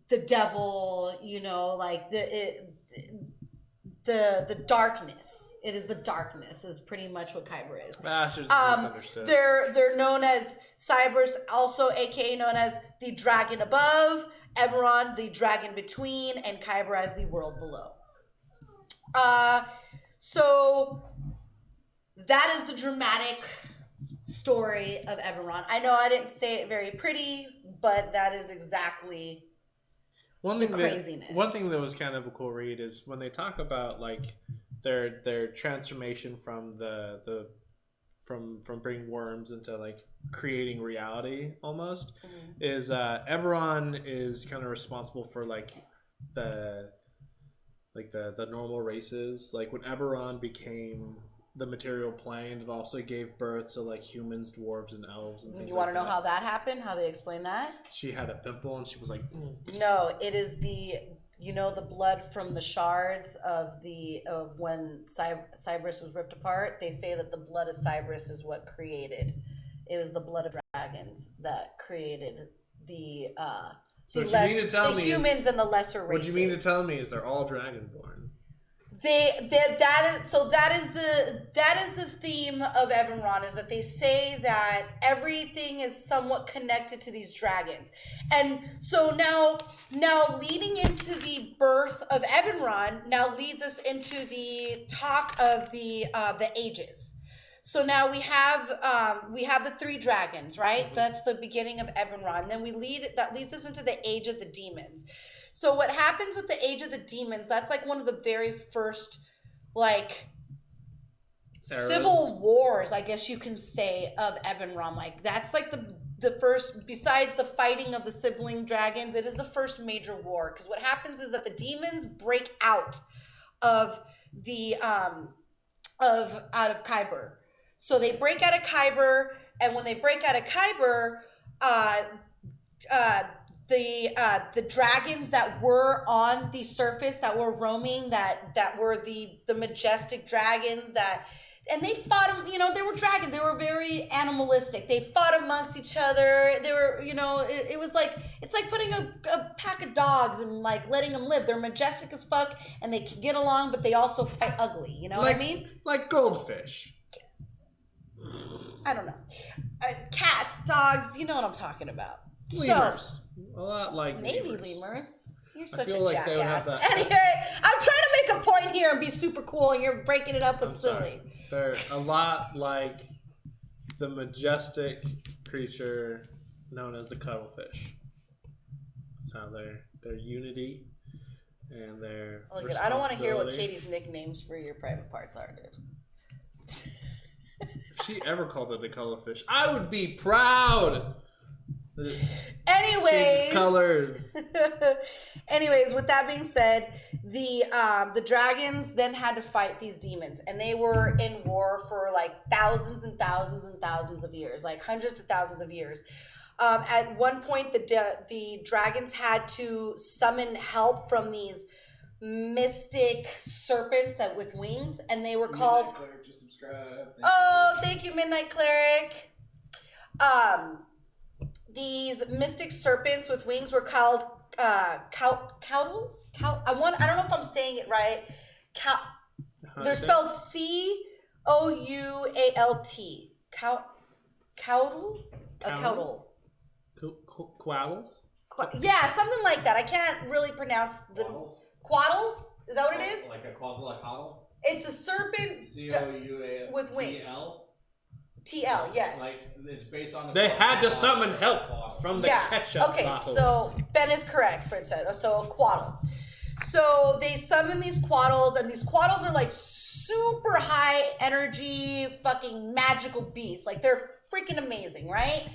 the devil, you know, like the darkness. It is the darkness is pretty much what Kyber is.
That's just misunderstood.
They're known as Cybers, also aka known as the dragon above, Eberron, the dragon between, and Kyber as the world below. So that is the dramatic story of Eberron. I know I didn't say it very pretty, but that is exactly the craziness.
One thing that was kind of a cool read is when they talk about like their transformation from from bringing worms into like creating reality almost, is Eberron is kind of responsible for like the normal races. Like when Eberron became the material plane, it also gave birth to like humans, dwarves, and elves and things.
You want to know how that happened? How they explain that?
She had a pimple and she was like,
No, it is the blood from the shards of when Cybers was ripped apart. They say that the blood of Cybers is what created. It was the blood of dragons that created the humans and the lesser races.
What you mean to tell me is they're all dragonborn?
That is the theme of Eberron, is that they say that everything is somewhat connected to these dragons. And so now leading into the birth of Eberron now leads us into the talk of the ages. So now we have the three dragons, right? That's the beginning of Eberron. Then that leads us into the age of the demons. So what happens with the age of the demons, that's like one of the very first like civil wars, I guess you can say, of Eberron. Like that's like the first, besides the fighting of the sibling dragons, it is the first major war. Because what happens is that the demons break out of Kyber. So they break out of Kyber, and when they break out of Kyber, the dragons that were on the surface, that were roaming, that were the majestic dragons and they fought them, they were dragons. They were very animalistic. They fought amongst each other. They were, it was like, it's like putting a pack of dogs and like letting them live. They're majestic as fuck and they can get along, but they also fight ugly. You know what I mean?
Like goldfish.
I don't know. Cats, dogs, you know what I'm talking about.
Lemurs. A lot like
maybe
lemurs.
Lemurs. You're such a
like
jackass. Anyway, I'm trying to make a point here and be super cool, and you're breaking it up with silly.
They're a lot like the majestic creature known as the cuttlefish. That's how their unity and their
I don't want to hear what Katie's nicknames for your private parts are, dude.
If she ever called it a cuttlefish, I would be proud.
Anyways,
change colors.
Anyways, with that being said, the dragons then had to fight these demons, and they were in war for like thousands and thousands and thousands of years, like hundreds of thousands of years. At one point, the dragons had to summon help from these mystic serpents with wings, and they were called.
Midnight Cleric, just subscribe.
Thank you, Midnight Cleric. These mystic serpents with wings were called caudals. I don't know if I'm saying it right. They're spelled C-O-U-A-L-T. Caudal? A caudal.
Quaddles?
Yeah, something like that. I can't really pronounce the quaddles. Is that what it is?
Like a quetzalcoatl?
It's a serpent
C-O-U-A-L
with wings.
T-L?
TL, yes.
Like it's based on.
They had to summon help from the ketchup bottles.
So Ben is correct for it said. So a quaddle. So they summon these quaddles, and these quaddles are like super high energy, fucking magical beasts. Like they're freaking amazing, right?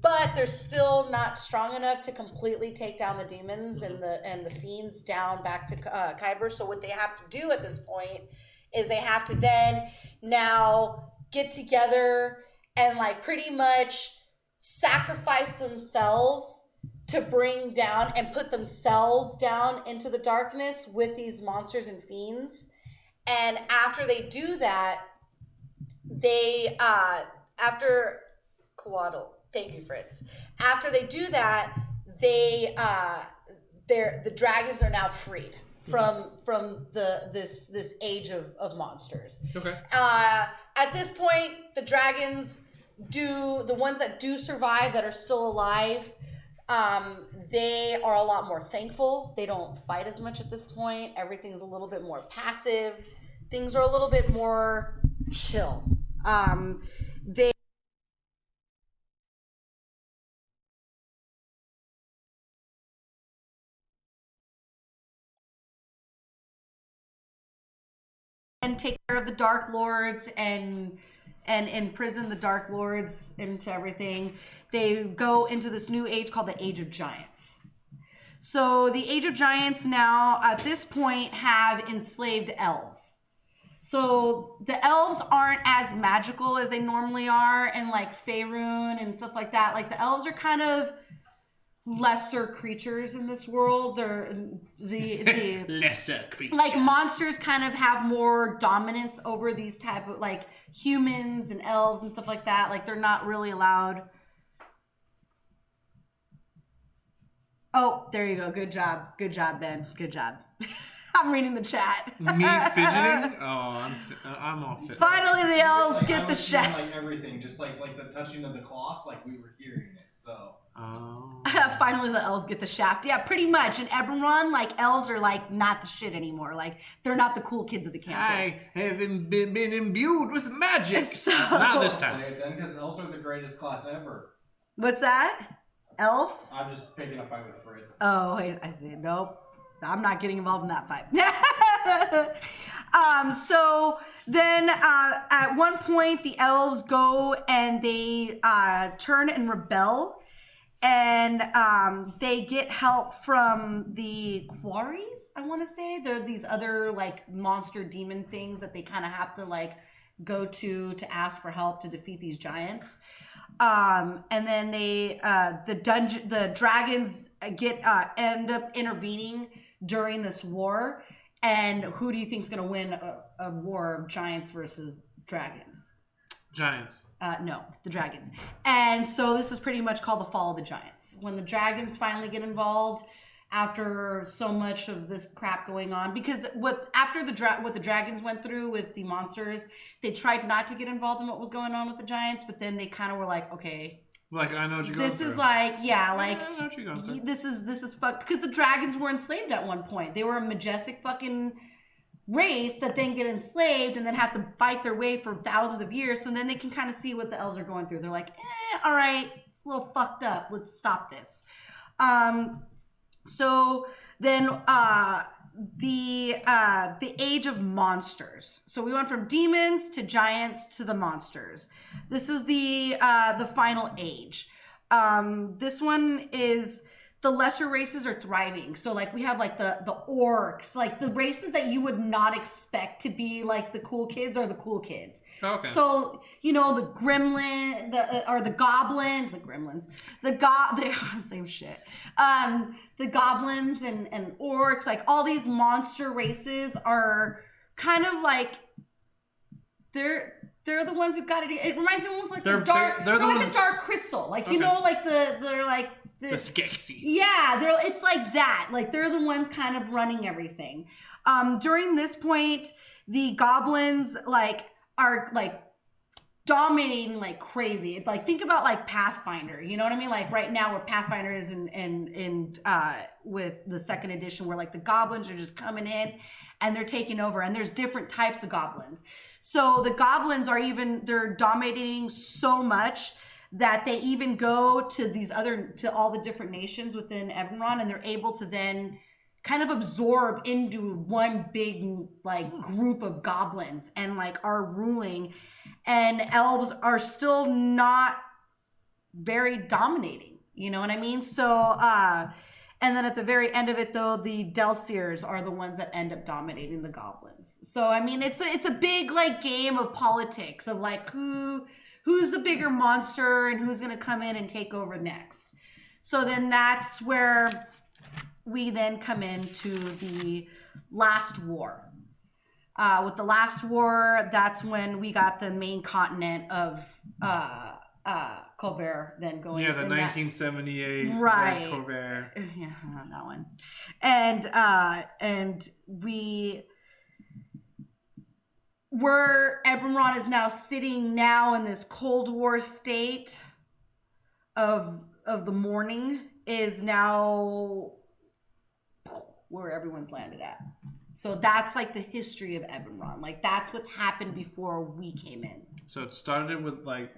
But they're still not strong enough to completely take down the demons and the fiends down back to Kyber. So what they have to do at this point is they have to then now get together and like pretty much sacrifice themselves to bring down and put themselves down into the darkness with these monsters and fiends. And after they do that, they after Quaddle. Thank you, Fritz. After they do that, the dragons are now freed from this age of monsters.
Okay.
At this point, the dragons the ones that do survive, that are still alive, they are a lot more thankful. They don't fight as much at this point. Everything's a little bit more passive. Things are a little bit more chill. They and take care of the Dark Lords and imprison the Dark Lords into everything. They go into this new age called the Age of Giants. So the Age of Giants now, at this point, have enslaved elves. So the elves aren't as magical as they normally are in like Faerun and stuff like that. Like the elves are kind of lesser creatures in this world. They're the
lesser creatures.
Like monsters kind of have more dominance over these type of like humans and elves and stuff like that. Like they're not really allowed. Oh, there you go. Good job. Good job, Ben. Good job. I'm reading the chat.
Me fidgeting? Oh, I'm all fit.
Finally, the elves get the shaft.
Like everything, just like the touching of the cloth, like we were hearing it. So.
Oh.
Finally, the elves get the shaft. Yeah, pretty much. In Eberron, like elves are like not the shit anymore. Like they're not the cool kids of the campus.
I have been imbued with magic.
So,
not this time.
Then because elves are the greatest class ever.
What's that? Elves?
I'm just picking a fight with Fritz.
Oh, I see. Nope. I'm not getting involved in that fight. So then at one point, the elves go and they turn and rebel. And they get help from the quarries, I want to say. There are these other like monster demon things that they kind of have to like go to ask for help to defeat these giants. And then the dragons end up intervening during this war. And who do you think is going to win a war of giants versus dragons?
Giants.
No, the dragons. And so this is pretty much called the Fall of the Giants. When the dragons finally get involved after so much of this crap going on, because what the dragons went through with the monsters, they tried not to get involved in what was going on with the giants, but then they kind of were like, okay,
like I know what you're going
this
through.
is like, yeah, like
I know what you're going through.
this is fuck, because the dragons were enslaved at one point. They were a majestic fucking race that then get enslaved and then have to fight their way for thousands of years. So then they can kind of see what the elves are going through. They're like, all right, it's a little fucked up. Let's stop this. So then the age of monsters. So we went from demons to giants to the monsters. This is the final age. This one is the lesser races are thriving. So like we have like the orcs, like the races that you would not expect to be like the cool kids are the cool kids.
Okay.
So, you know, the gremlin, the goblins, they're same shit. The goblins and orcs, like all these monster races are kind of like, they're the ones who've got it. It reminds me almost like the dark crystal. Like, you know, like they're like, the
Skeksis.
Yeah, it's like that. Like they're the ones kind of running everything. During this point, the goblins are dominating like crazy. Like think about like Pathfinder. You know what I mean? Like right now, where Pathfinder is in with the second edition, where like the goblins are just coming in and they're taking over. And there's different types of goblins. So the goblins they're dominating so much that they even go to all the different nations within Eberron, and they're able to then kind of absorb into one big like group of goblins and like are ruling, and elves are still not very dominating. You know what I mean? So, and then at the very end of it though, the Delsirs are the ones that end up dominating the goblins. So, I mean, it's a big like game of politics of like who's the bigger monster and who's going to come in and take over next. So then that's where we then come into the last war. With the last war, that's when we got the main continent of Colbert then going.
Yeah, the 1978
right.
Colbert.
Yeah, that one. And where Eberron is now sitting now in this Cold War state of the morning is now where everyone's landed at. So that's like the history of Eberron. Like that's what's happened before we came in.
So it started with like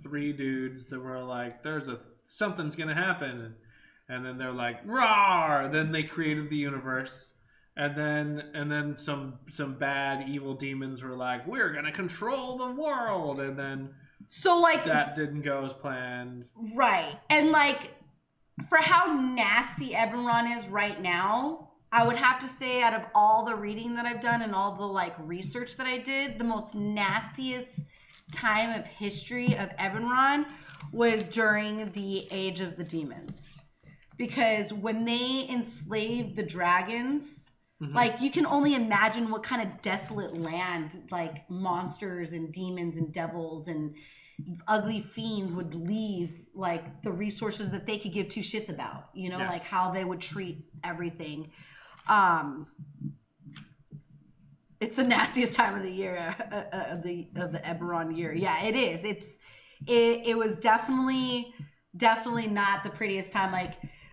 3 dudes that were like, something's gonna happen, and then they're like, "Rawr!" Then they created the universe, and then some bad evil demons were like, "We're gonna control the world," and then
so like
that didn't go as planned.
Right, and like for how nasty Eberron is right now, I would have to say out of all the reading that I've done and all the like research that I did, the most nastiest time of history of Eberron was during the Age of the Demons. Because when they enslaved the dragons, like you can only imagine what kind of desolate land like monsters and demons and devils and ugly fiends would leave, like the resources that they could give 2 shits about, you know, like how they would treat everything. It's the nastiest time of the year of the Eberron year. Yeah, it is. It was definitely not the prettiest time.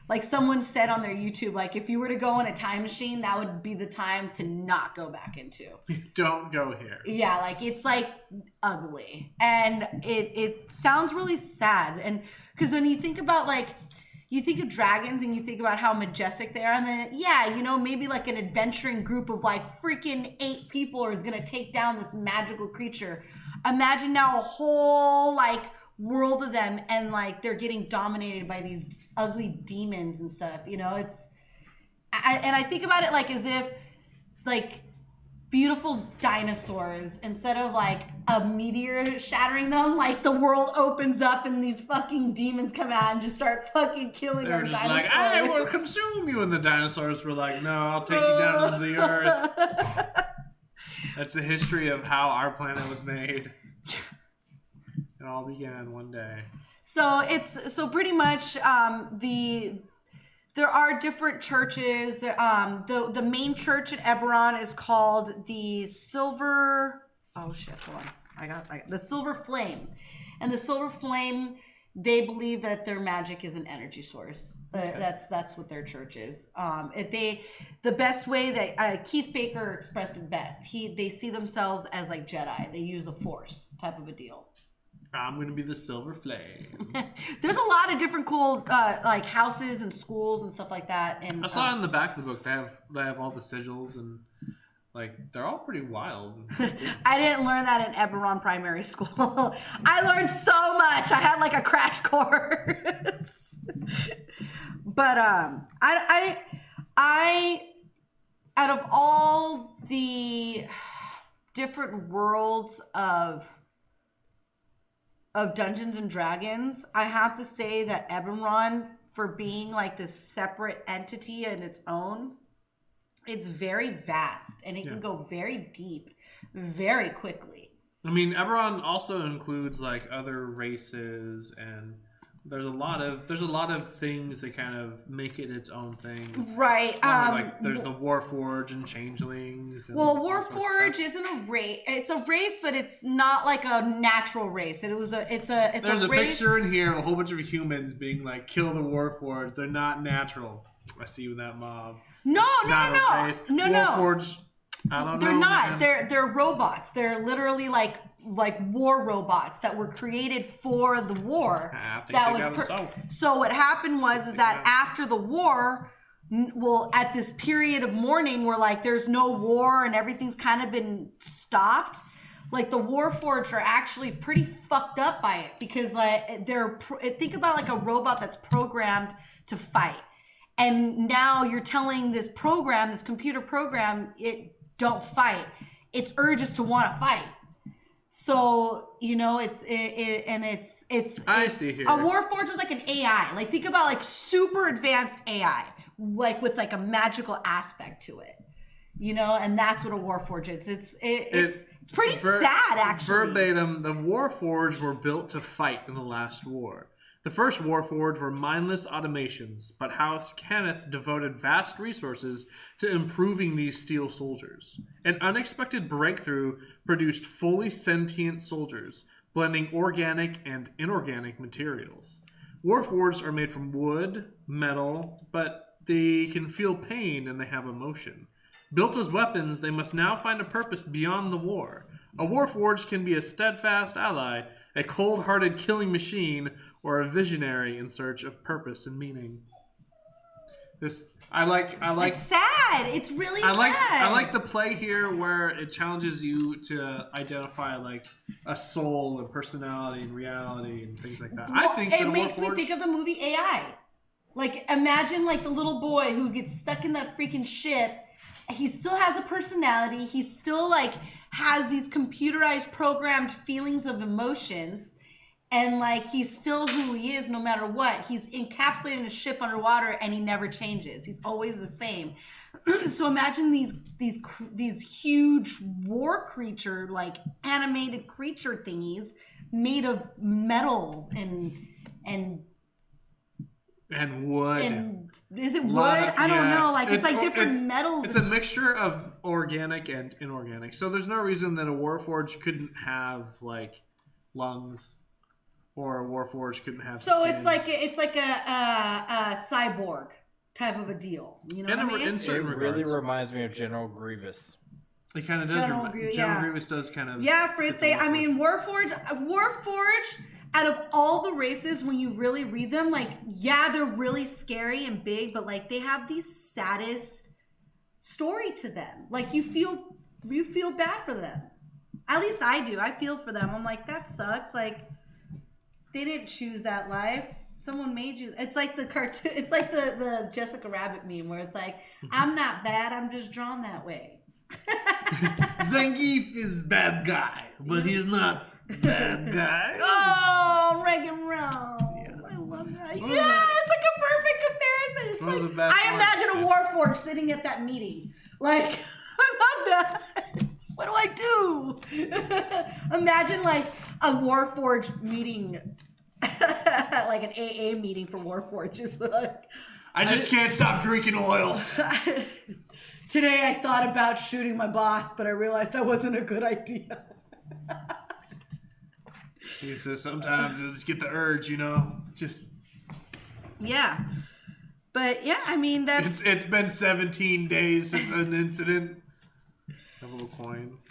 Like someone said on their YouTube, like if you were to go in a time machine, that would be the time to not go back into.
Don't go here.
Yeah, like it's like ugly, and it sounds really sad. And because when you think about like. You think of dragons and you think about how majestic they are, and then, yeah, you know, maybe like an adventuring group of like freaking 8 people is gonna take down this magical creature. Imagine now a whole like world of them, and like they're getting dominated by these ugly demons and stuff, you know? I think about it like as if like beautiful dinosaurs, instead of like a meteor shattering them, like the world opens up and these fucking demons come out and just start fucking killing our dinosaurs.
Like, I will consume you, and the dinosaurs were like, no, I'll take you down into the earth. That's the history of how our planet was made. It all began one day.
So pretty much there are different churches. The main church at Eberron is called the Silver. Oh shit! Hold on. I got the Silver Flame, and the Silver Flame. They believe that their magic is an energy source. Okay. That's what their church is. The best way that Keith Baker expressed it best. They see themselves as like Jedi. They use the Force type of a deal.
I'm going to be the Silver Flame.
There's a lot of different cool like houses and schools and stuff like that. And
I saw in the back of the book they have all the sigils, and like they're all pretty wild.
I didn't learn that in Eberron Primary School. I learned so much. I had like a crash course. But I out of all the different worlds of Dungeons and Dragons, I have to say that Eberron, for being like this separate entity in its own, it's very vast and it can go very deep very quickly.
I mean, Eberron also includes like other races, and there's a lot of things that kind of make it its own thing.
Right.
Like there's the Warforged and Changelings. And
Warforged isn't a race. It's a race, but it's not like a natural race. There's a race.
Picture in here of a whole bunch of humans being like, kill the Warforged. They're not natural. I see you in that mob.
No.
Warforged. I don't know.
They're not.
Man.
They're robots. They're literally like war robots that were created for the war. So what happened was that after the war, at this period of mourning where like there's no war and everything's kind of been stopped, like the Warforged are actually pretty fucked up by it, because like think about like a robot that's programmed to fight, and now you're telling this computer program, it don't fight. Its urges to want to fight. So, you know, it's
I see here.
A Warforged is like an AI. Like think about like super advanced AI, like with like a magical aspect to it. You know, and that's what a Warforged is. It's It's pretty sad, actually.
Verbatim, the Warforged were built to fight in the last war. The first Warforged were mindless automations, but House Kenneth devoted vast resources to improving these steel soldiers. An unexpected breakthrough produced fully sentient soldiers, blending organic and inorganic materials. Warforged are made from wood, metal, but they can feel pain and they have emotion. Built as weapons, they must now find a purpose beyond the war. A Warforged can be a steadfast ally, a cold-hearted killing machine, or a visionary in search of purpose and meaning. I like.
It's sad. It's really sad.
I like the play here where it challenges you to identify like a soul and personality and reality and things like that.
Well,
I think
it makes me think of the movie AI. Like, imagine like the little boy who gets stuck in that freaking ship. He still has a personality. He still like has these computerized, programmed feelings of emotions. And like he's still who he is no matter what. He's encapsulated in a ship underwater and he never changes. He's always the same. So imagine these huge war creature, like animated creature thingies made of metal and
wood.
And is it wood? I don't know. Like it's like different metals.
It's a mixture of organic and inorganic. So there's no reason that a Warforged couldn't have like lungs. Or a Warforged couldn't have.
So
skin.
it's like a cyborg type of a deal. You know what I mean?
It really reminds me of General Grievous.
It kind of does. General Grievous does kind of.
Yeah, for it say. I mean, Warforged. Out of all the races, when you really read them, like yeah, they're really scary and big, but like they have the saddest story to them. Like you feel bad for them. At least I do. I feel for them. I'm like that sucks. Like. They didn't choose that life. Someone made you. It's like the cartoon. It's like the Jessica Rabbit meme where it's like, I'm not bad. I'm just drawn that way.
Zangief is bad guy, but he's not bad guy.
Oh, Reagan Rowe. Yeah. I love that. Yeah, it's like a perfect comparison. It's like I imagine a Warforged sitting at that meeting. Like, I'm not bad. What do I do? Imagine like a Warforged meeting, like an AA meeting for Warforged. Like,
I just can't stop drinking oil.
Today I thought about shooting my boss, but I realized that wasn't a good idea.
He says sometimes I just get the urge, you know, just.
Yeah, but yeah, I mean that's.
It's been 17 days since an incident. The little coins.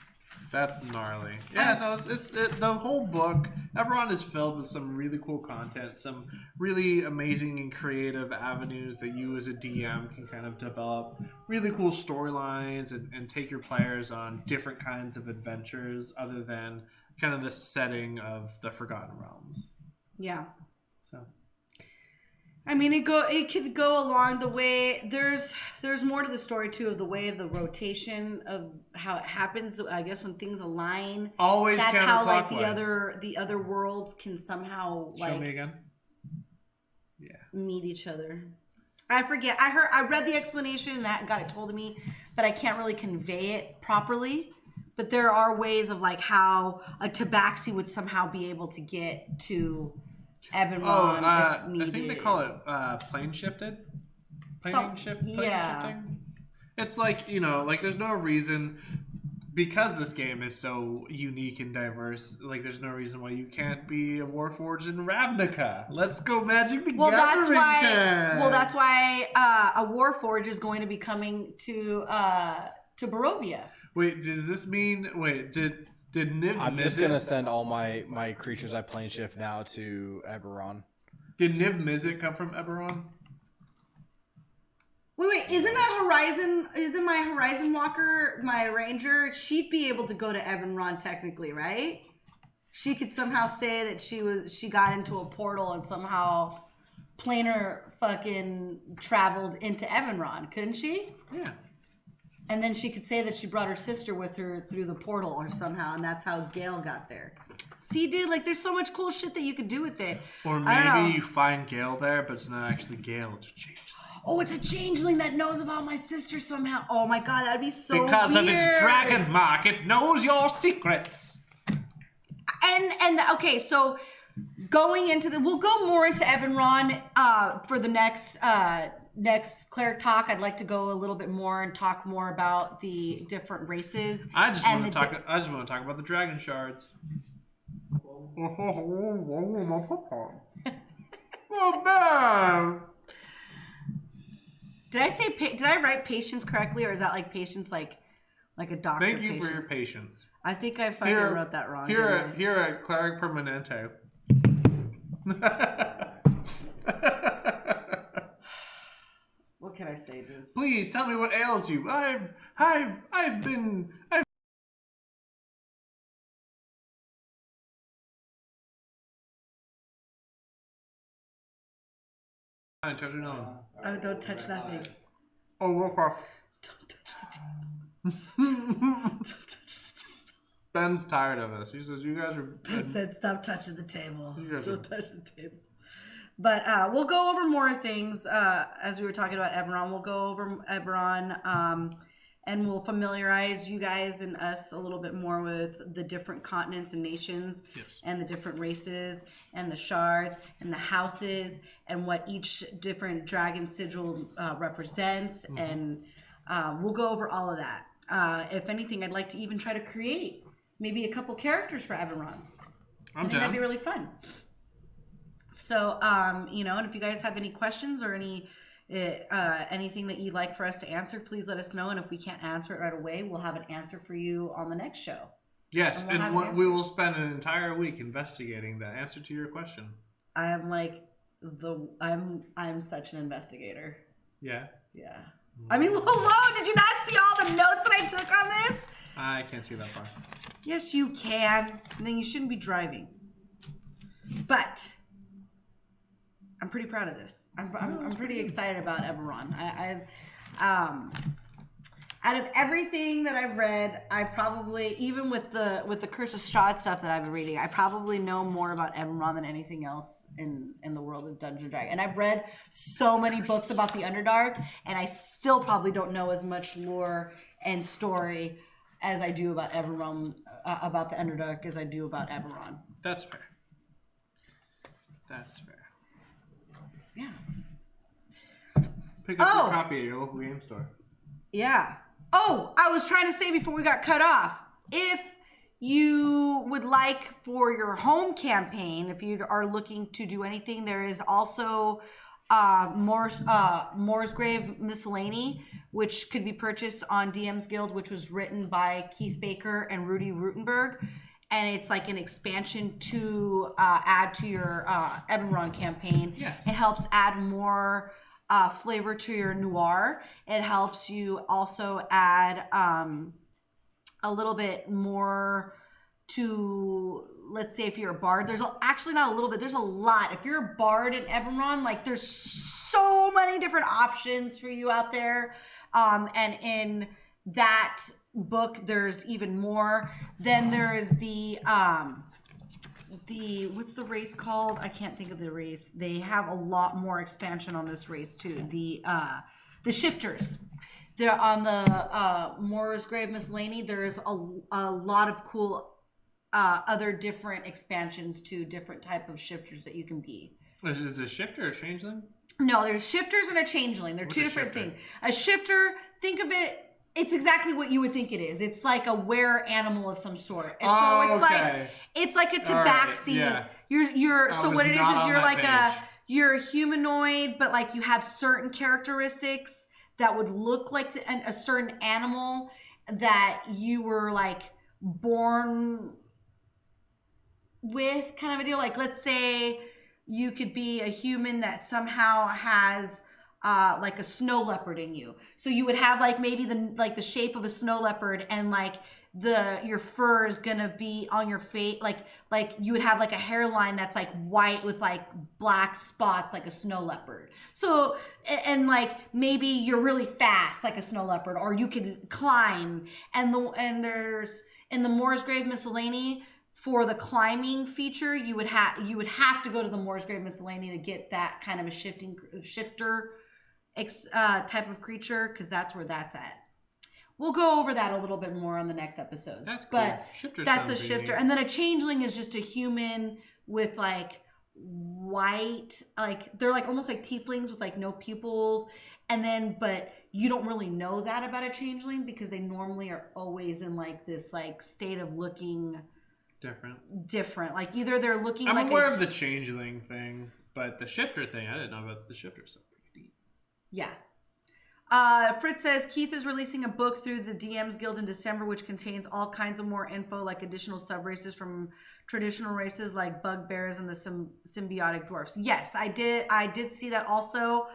That's gnarly. Yeah, no, it's the whole book. Eberron is filled with some really cool content, some really amazing and creative avenues that you as a DM can kind of develop really cool storylines and take your players on different kinds of adventures other than kind of the setting of the Forgotten Realms.
Yeah.
So.
I mean, it could go along the way. There's more to the story too of the way of the rotation of how it happens. I guess when things align,
always
that's how like
counterclockwise.
the other worlds can somehow like
show me again. Yeah,
meet each other. I forget. I read the explanation and that got it told to me, but I can't really convey it properly. But there are ways of like how a Tabaxi would somehow be able to get to. Ebenron,
I think they call it plane shifted. Plane shifting. It's like, you know, like there's no reason because this game is so unique and diverse. Like there's no reason why you can't be a Warforged in Ravnica. Let's go Magic the Gathering.
That's why a Warforged is going to be coming to Barovia.
Wait, does this mean? Wait, did Niv
I'm just gonna send all my creatures I plane shift now to Eberron.
Did Niv Mizzet come from Eberron?
Wait, isn't my Horizon Walker, my Ranger, she'd be able to go to Eberron technically, right? She could somehow say that she got into a portal and somehow planar fucking traveled into Eberron, couldn't she?
Yeah.
And then she could say that she brought her sister with her through the portal or somehow, and that's how Gale got there. See, dude, like there's so much cool shit that you could do with it.
Or maybe you find Gale there, but it's not actually Gale, it's changed.
Oh, it's a changeling that knows about my sister somehow. Oh my god, that'd be so
Because
weird.
of its dragon mark, it knows your secrets.
And okay, so going into we'll go more into Ebenron for the next cleric talk. I'd like to go a little bit more and talk more about the different races.
I just want to talk about the dragon shards.
Did I write patience correctly, or is that like patience like a doctor?
Thank you for your patience.
I think I fucking wrote that wrong.
Here at Cleric Permanente.
What can I say, dude?
Please tell me what ails you. I've touch it on.
Oh, don't touch nothing.
Oh, okay.
Don't touch the table. Don't touch the table.
Ben's tired of us. He says, "You guys are."
Ben said, "Stop touching the table.
You guys
Don't touch the table." But we'll go over more things as we were talking about Eberron. We'll go over Eberron and we'll familiarize you guys and us a little bit more with the different continents and nations, and the different races and the shards and the houses and what each different dragon sigil represents. And we'll go over all of that. If anything, I'd like to even try to create maybe a couple characters for Eberron. I think that'd be really fun. So, and if you guys have any questions or anything that you'd like for us to answer, please let us know. And if we can't answer it right away, we'll have an answer for you on the next show.
Yes, and we will spend an entire week investigating the answer to your question.
I'm such an investigator.
Yeah.
Yeah. I mean, hello, did you not see all the notes that I took on this?
I can't see that far.
Yes, you can. And then you shouldn't be driving. But I'm pretty proud of this. I'm pretty excited about Eberron. Out of everything that I've read, I probably, even with the Curse of Strahd stuff that I've been reading, I probably know more about Eberron than anything else in the world of Dungeons & Dragons. And I've read so many books about the Underdark, and I still probably don't know as much lore and story as I do about Eberron, about the Underdark, as I do about Eberron.
That's fair. That's fair.
Yeah.
Pick up your copy at your local game store.
Yeah. Oh, I was trying to say before we got cut off, if you would like for your home campaign, if you are looking to do anything, there is also Moore's Grave Miscellany, which could be purchased on DM's Guild, which was written by Keith Baker and Rudy Rutenberg. And it's like an expansion to add to your Eberron campaign.
Yes.
It helps add more flavor to your noir. It helps you also add a little bit more to, let's say if you're a bard, actually not a little bit, there's a lot. If you're a bard in Eberron, like there's so many different options for you out there. And in that book, there's even more. Then there is the what's the race called? I can't think of the race. They have a lot more expansion on this race too. The shifters. They're on the Moore's Grave Miscellany. There's a lot of cool other different expansions to different type of shifters that you can be.
Is a shifter a changeling?
No, there's shifters and a changeling. They're two different things. A shifter, think of it, it's exactly what you would think it is. It's like a were animal of some sort. And so it's like a tabaxi. Right, yeah. You're so what it is you're like you're a humanoid, but like you have certain characteristics that would look like a certain animal that you were like born with, kind of a deal. Like let's say you could be a human that somehow has like a snow leopard in you. So you would have like maybe the shape of a snow leopard, and like your fur is gonna be on your face, like you would have like a hairline that's like white with like black spots like a snow leopard. So and like maybe you're really fast like a snow leopard, or you can climb. And there's in the Moore's Grave Miscellany, for the climbing feature, you would have to go to the Moore's Grave Miscellany to get that kind of a shifter type of creature, because that's where that's at. We'll go over that a little bit more on the next episodes.
That's cool.
But
Shifter
that's a
sounds
shifter.
neat.
And then a changeling is just a human with like white, like they're like almost like tieflings with like no pupils. And then, but you don't really know that about a changeling because they normally are always in like this like state of looking different. Like either they're looking
I'm
like
aware of the changeling thing, but the shifter thing, I didn't know about the shifter stuff. Pretty deep.
Yeah. Fritz says Keith is releasing a book through the DMs Guild in December, which contains all kinds of more info, like additional sub-races from traditional races like bugbears and the symbiotic dwarfs. Yes, I did see that also.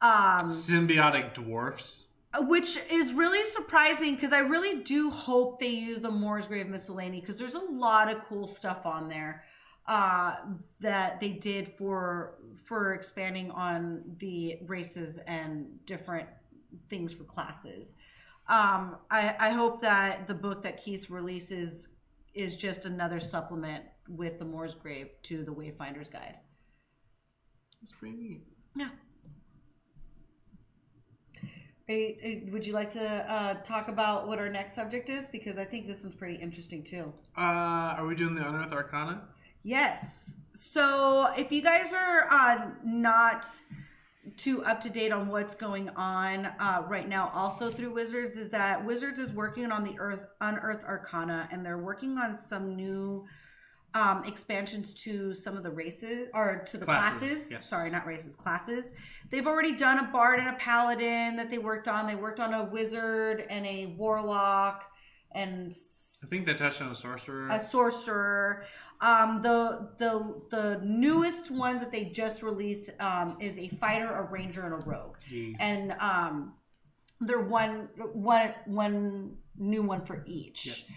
Symbiotic dwarfs.
Which is really surprising because I really do hope they use the Moore's Grave Miscellany because there's a lot of cool stuff on there that they did for expanding on the races and different things for classes. I hope that the book that Keith releases is just another supplement with the Moore's Grave to the Wayfinder's Guide.
That's pretty neat.
Yeah. Would you like to talk about what our next subject is? Because I think this one's pretty interesting too.
Are we doing the Unearthed Arcana?
Yes. So if you guys are not too up to date on what's going on right now, also through Wizards, is that Wizards is working on the Unearthed Arcana, and they're working on some new expansions to some of the races, or to the classes.
Yes.
Sorry, not races, classes. They've already done a bard and a paladin that they worked on. They worked on a wizard and a warlock, and
I think they touched on a sorcerer.
The newest ones that they just released is a fighter, a ranger, and a rogue.
Jeez.
And they're one new one for each.
Yes.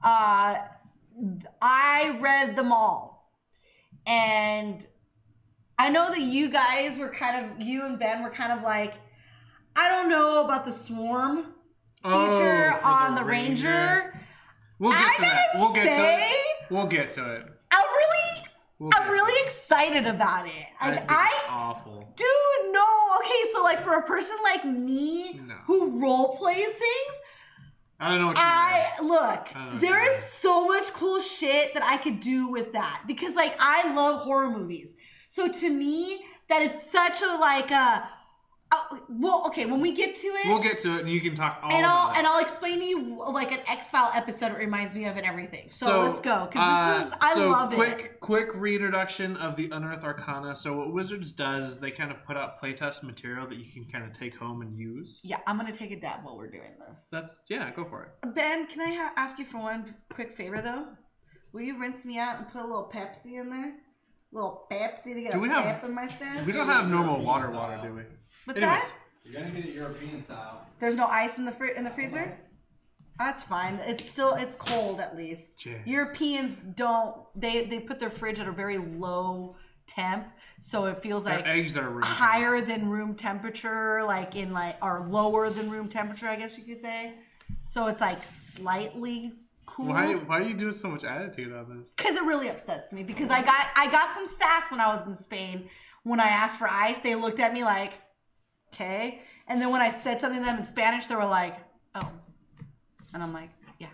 I read them all, and I know that you guys were you and Ben were kind of like, I don't know about the swarm feature on the ranger.
We'll get to that. We'll get to it.
I'm really excited about it.
Awful.
Dude, no. Okay, so like for a person like me who role plays things,
I don't know what you mean.
There is so much cool shit that I could do with that because like I love horror movies. So to me, that is such a when we get to it,
we'll get to it, and you can talk all about it.
And I'll explain to you like an X-File episode it reminds me of and everything. So let's go because I love it.
Quick reintroduction of the Unearthed Arcana. So what Wizards does is they kind of put out playtest material that you can kind of take home and use.
Yeah, I'm gonna take a dab while we're doing this.
Go for it.
Ben, can I ask you for one quick favor though? Will you rinse me out and put a little Pepsi in there? A little Pepsi to get pep in my stem?
We don't have normal water, do we?
What's that?
You're gonna get it European style.
There's no ice in the freezer? That's fine. It's cold at least.
Jeez.
Europeans don't. They put their fridge at a very low temp, so it feels like
their eggs are
higher than room temperature, or lower than room temperature, I guess you could say. So it's like slightly cool.
Why are you doing so much attitude on this?
Because it really upsets me. Because I got some sass when I was in Spain. When I asked for ice, they looked at me like, okay. And then when I said something to them in Spanish, they were like, oh. And I'm like, yeah.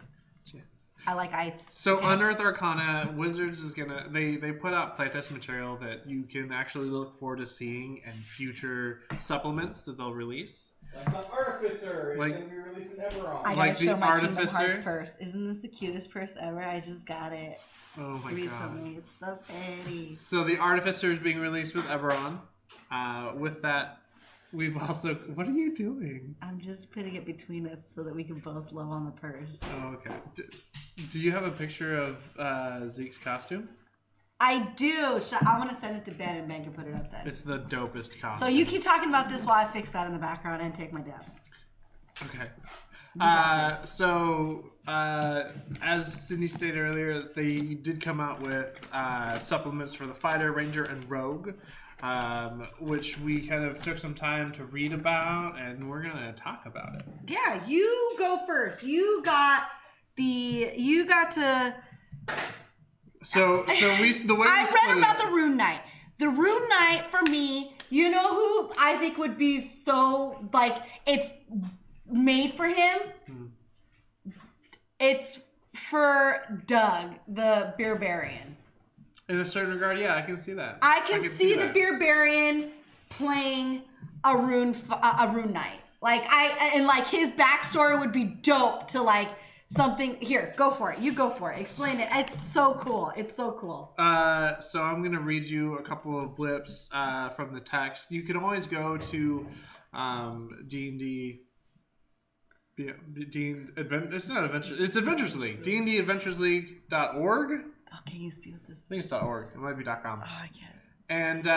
Yes.
I like ice.
So okay. Unearthed Arcana, Wizards is they put out playtest material that you can actually look forward to seeing in future supplements that they'll release.
Like the Artificer is going to be released in Eberron.
I gotta show my Kingdom Hearts purse. Isn't this the cutest purse ever? I just got it recently. God. It's so pretty.
So the Artificer is being released with Eberron. With that, we've also... What are you doing? I'm just putting it between us so that we can both love on the purse. Oh, okay. Do you have a picture of Zeke's costume? I do. I'm going to send it to Ben and Ben can put it up then. It's the dopest costume. So you keep talking about this while I fix that in the background and take my dab. Okay. As Sydney stated earlier, they did come out with supplements for the Fighter, Ranger, and Rogue. Which we kind of took some time to read about, and we're gonna talk about it. Yeah, you go first. I read about the Rune Knight. The Rune Knight for me
You know who I think would be so, like, it's made for him? It's for Doug, the Beerbarian.
In a certain regard, yeah, I can see that.
I can see the Beerbarian playing a rune knight. Like, his backstory would be dope to, like, something. Here, go for it. You go for it. Explain it. It's so cool. It's so cool.
So I'm going to read you a couple of blips from the text. You can always go to D&D. It's not Adventures. It's Adventures League. D&DAdventuresLeague.org.
Oh, can you see what this is?
I think it's .org. It might be .com.
Oh, I can't.
And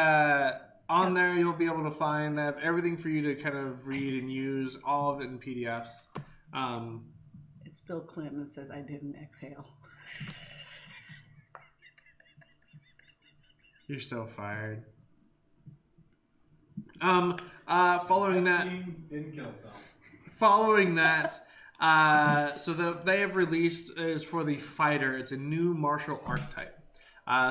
on there, you'll be able to find everything for you to kind of read and use, all of it in PDFs.
It's Bill Clinton that says, I didn't exhale.
You're so fired. Following that...
Didn't kill himself.
Following that, they have released is for the fighter. It's a new martial archetype.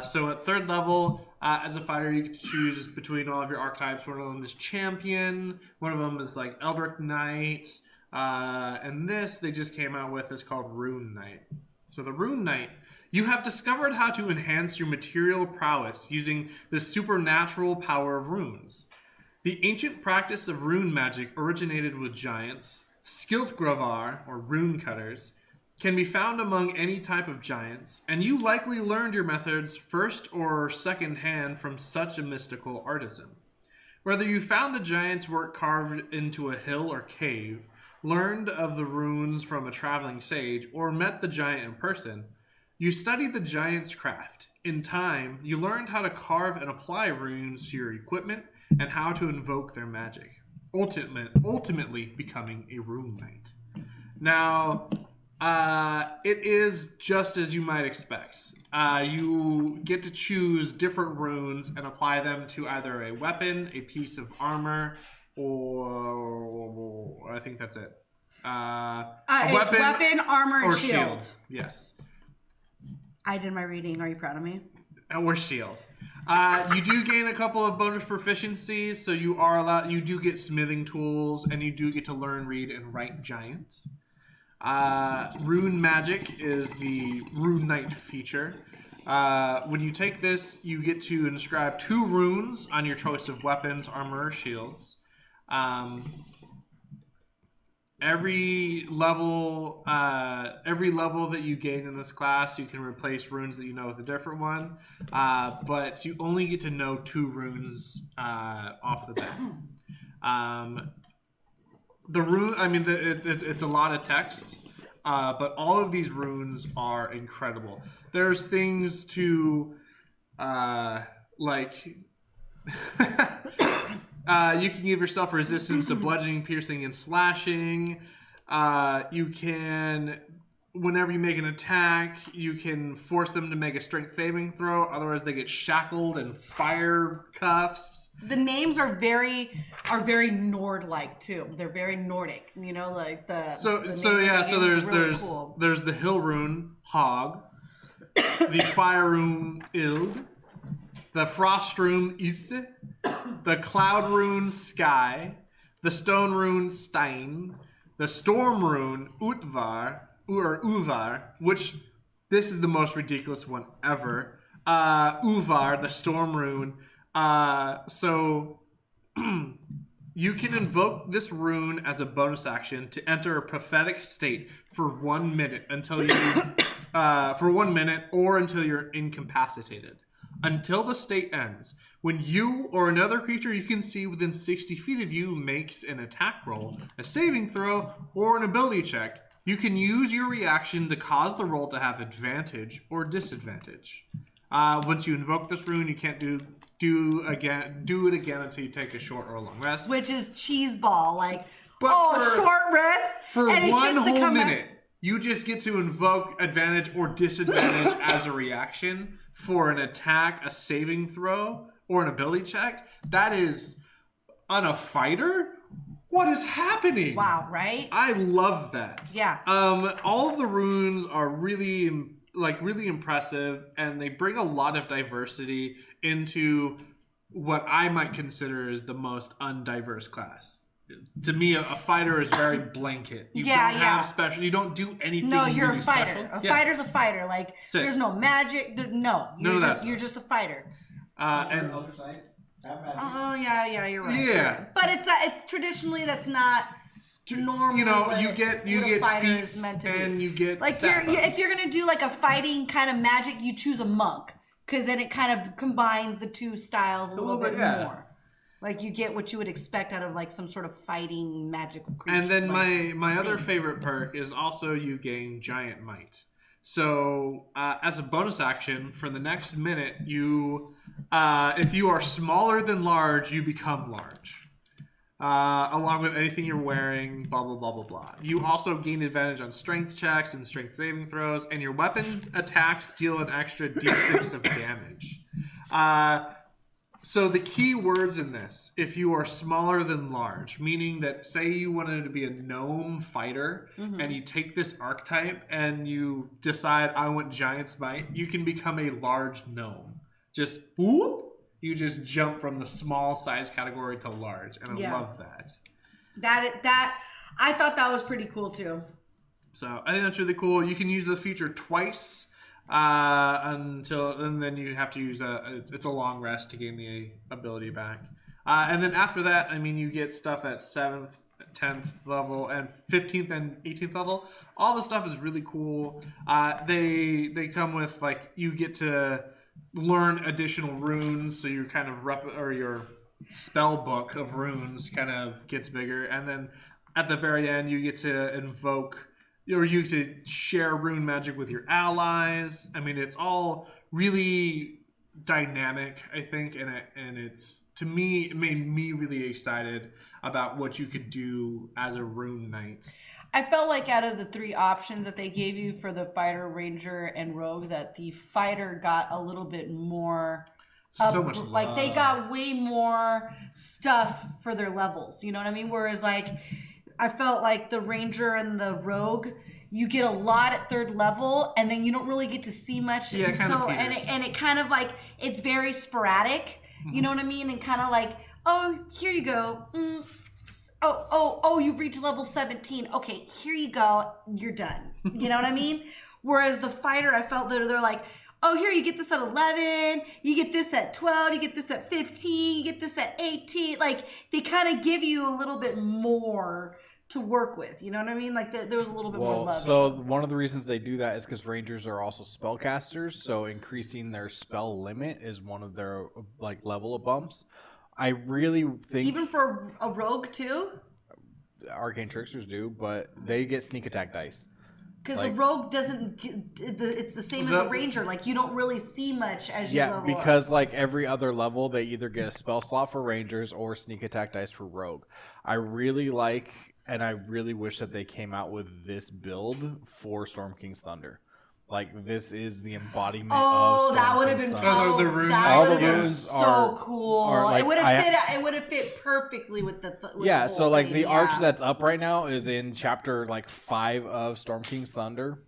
So at 3rd level, as a fighter, you get to choose between all of your archetypes. One of them is champion. One of them is like Eldritch Knight. And this they just came out with is called Rune Knight. So the Rune Knight, you have discovered how to enhance your material prowess using the supernatural power of runes. The ancient practice of rune magic originated with giants. Skiltgravar, or rune cutters, can be found among any type of giants, and you likely learned your methods first or second hand from such a mystical artisan. Whether you found the giant's work carved into a hill or cave, learned of the runes from a traveling sage, or met the giant in person, you studied the giant's craft. In time, you learned how to carve and apply runes to your equipment and how to invoke their magic, ultimately becoming a rune knight. Now, it is just as you might expect. You get to choose different runes and apply them to either a weapon, a piece of armor, or I think that's it. A
weapon, armor, and
or
shield.
Yes.
I did my reading. Are you proud of me?
Or shield. You do gain a couple of bonus proficiencies, so you do get smithing tools, and you do get to learn, read, and write giant. Rune magic is the Rune Knight feature. When you take this, you get to inscribe 2 runes on your choice of weapons, armor, or shields. Every level that you gain in this class, you can replace runes that you know with a different one. But you only get to know 2 runes off the bat. The rune, I mean, it's a lot of text, but all of these runes are incredible. There's things to like. You can give yourself resistance to bludgeoning, piercing, and slashing. You can, whenever you make an attack, you can force them to make a strength saving throw. Otherwise, they get shackled and fire cuffs.
The names are very Nord-like too. They're very Nordic. You know, like the. So
there's
really cool.
There's the hill rune Hog, the fire rune Ild, the frost rune Isse, the cloud rune Sky, the stone rune Stein, the storm rune Uvar, which this is the most ridiculous one ever. Uvar, the storm rune. So you can invoke this rune as a bonus action to enter a prophetic state for 1 minute until you or until you're incapacitated. Until the state ends, when you or another creature you can see within 60 feet of you makes an attack roll, a saving throw, or an ability check, you can use your reaction to cause the roll to have advantage or disadvantage. Once you invoke this rune, you can't do it again until you take a short or a long rest.
Which is cheeseball, like,
But
short rest
for
and
1 whole minute. You just get to invoke advantage or disadvantage as a reaction for an attack, a saving throw, or an ability check. That is, on a fighter? What is happening?
Wow, right?
I love that.
Yeah.
All of the runes are really impressive, and they bring a lot of diversity into what I might consider is the most undiverse class. To me, a fighter is very blanket. You don't have special. You don't do anything.
No, you're
really
a fighter.
Special.
A fighter's a fighter. Like there's no magic. You're just a fighter.
And other sites have magic.
Oh yeah, you're right.
Yeah,
but it's traditionally that's not normal.
You know, you get feats and you get
like if you're gonna do like a fighting kind of magic, you choose a monk because then it kind of combines the two styles a little bit more. Like you get what you would expect out of like some sort of fighting magical creature.
And then my other favorite perk is also you gain giant might. So as a bonus action for the next minute, you if you are smaller than large, you become large. Along with anything you're wearing, blah blah blah blah blah. You also gain advantage on strength checks and strength saving throws, and your weapon attacks deal an extra d6 of damage. So the key words in this, if you are smaller than large, meaning that say you wanted to be a gnome fighter and you take this archetype and you decide I want giant's might, you can become a large gnome. Just whoop, you just jump from the small size category to large, and I love that.
That I thought that was pretty cool too.
So I think that's really cool. You can use the feature twice. And then you have to use it's a long rest to gain the ability back. And then after that, I mean, you get stuff at 7th, 10th level, and 15th and 18th level. All the stuff is really cool. They come with like you get to learn additional runes, so your kind of your spell book of runes kind of gets bigger, and then at the very end, you get to invoke. Or you to share rune magic with your allies. I mean, it's all really dynamic, I think, and it's to me it made me really excited about what you could do as a rune knight.
I felt like out of the three options that they gave you for the fighter, ranger, and rogue, that the fighter got a little bit more.
So much love.
Like they got way more stuff for their levels. You know what I mean? Whereas like. I felt like the ranger and the rogue, you get a lot at 3rd level, and then you don't really get to see much.
Yeah, kind of
and it kind of like it's very sporadic. You know what I mean? And kind of like, oh, here you go. Oh, you've reached level 17. Okay, here you go. You're done. You know what I mean? Whereas the fighter, I felt that they're like, oh, here, you get this at 11, you get this at 12, you get this at 15, you get this at 18. Like, they kind of give you a little bit more to work with. You know what I mean? Like, there was a little bit more love.
So one of the reasons they do that is because rangers are also spellcasters, so increasing their spell limit is one of their, like, level of bumps. I really think...
Even for a rogue, too?
Arcane tricksters do, but they get sneak attack dice.
Because the rogue doesn't, it's the same as the ranger. Like, you don't really see much as you level up.
Yeah, because like every other level, they either get a spell slot for rangers or sneak attack dice for rogue. I really like, and I really wish that they came out with this build for Storm King's Thunder. Like, this is the embodiment of Storm
that would have been
Thunder.
the runes.
That would have been
runes
so cool.
like,
it would have fit perfectly with the
yeah,
the
so
whole
like
thing.
the arch that's up right now is in chapter like 5 of Storm King's Thunder.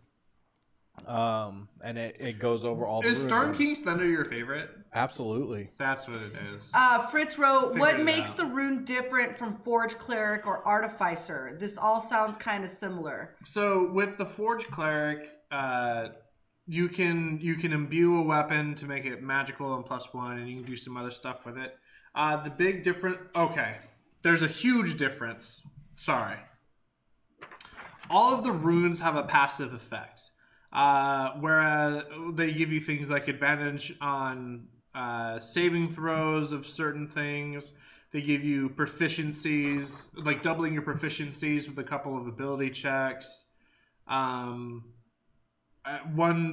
And it goes over all the
Is
runes.
Storm King's Thunder your favorite?
Absolutely.
That's what it is.
Fritz wrote, what makes
out.
the rune different from Forge Cleric or Artificer? This all sounds kind of similar.
So with the Forge Cleric, you can imbue a weapon to make it magical and +1, and you can do some other stuff with it. The big difference... Okay, there's a huge difference. Sorry. All of the runes have a passive effect. Whereas they give you things like advantage on saving throws of certain things. They give you proficiencies, like doubling your proficiencies with a couple of ability checks. One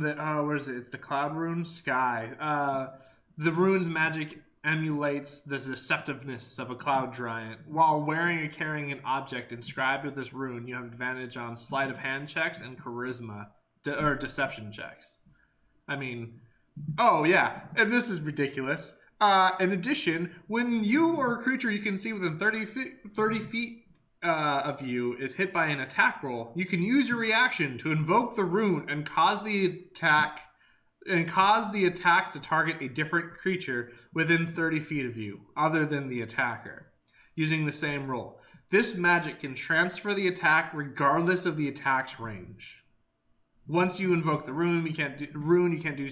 that, where is it? It's the Cloud Rune? Sky. The rune's magic emulates the deceptiveness of a cloud giant. While wearing or carrying an object inscribed with this rune, you have advantage on sleight of hand checks and charisma, or deception checks. I mean, oh yeah, and this is ridiculous. In addition, when you or a creature you can see within 30 feet of you is hit by an attack roll, you can use your reaction to invoke the rune and cause the attack and cause the attack to target a different creature within 30 feet of you, other than the attacker, using the same roll. This magic can transfer the attack regardless of the attack's range. Once you invoke the rune, you can't do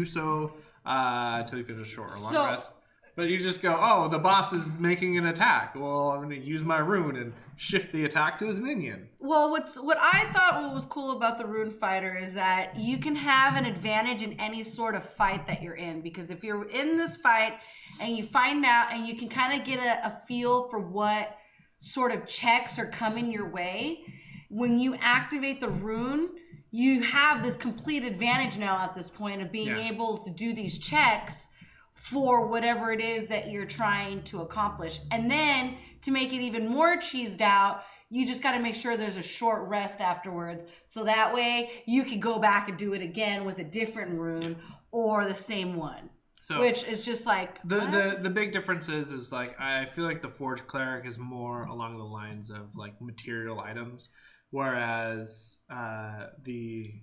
so until you finish a short or long rest. But you just go, oh, the boss is making an attack. Well, I'm going to use my rune and shift the attack to his minion.
Well, what I thought was cool about the rune fighter is that you can have an advantage in any sort of fight that you're in. Because if you're in this fight and you find out and you can kind of get a feel for what sort of checks are coming your way, when you activate the rune, you have this complete advantage now at this point of being able to do these checks for whatever it is that you're trying to accomplish. And then to make it even more cheesed out, you just got to make sure there's a short rest afterwards. So that way you can go back and do it again with a different rune or the same one. So which is just like
the big difference is like I feel like the Forged Cleric is more along the lines of like material items, whereas the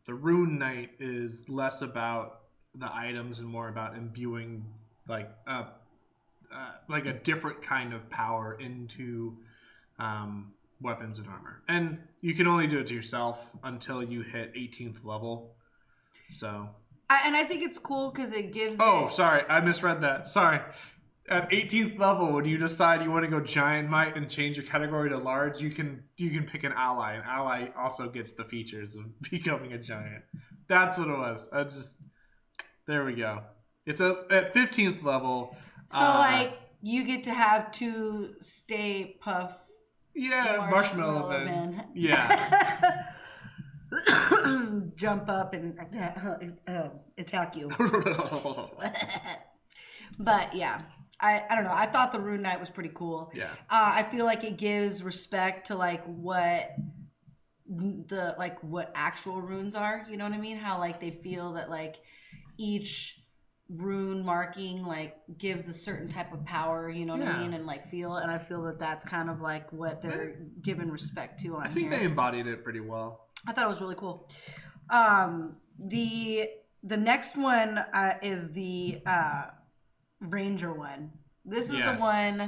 Rune Knight is less about the items and more about imbuing like a different kind of power into weapons and armor. And you can only do it to yourself until you hit 18th level. So.
And I think it's cool because it gives.
Oh, sorry, I misread that. Sorry. At 18th level, when you decide you want to go giant might and change your category to large, you can pick an ally. An ally also gets the features of becoming a giant. That's what it was. There we go. It's at 15th level.
So like you get to have 2 Stay Puff.
Yeah, Marshmallow Man. Yeah.
Jump up and attack you. But yeah, I don't know. I thought the Rune Knight was pretty cool.
Yeah.
I feel like it gives respect to like what actual runes are. You know what I mean? How like they feel that like each rune marking like gives a certain type of power. You know what I mean? And like feel. And I feel that that's kind of like what they're giving respect to on here.
I think they embodied it pretty well.
I thought it was really cool. The next one is the Ranger one. This is the one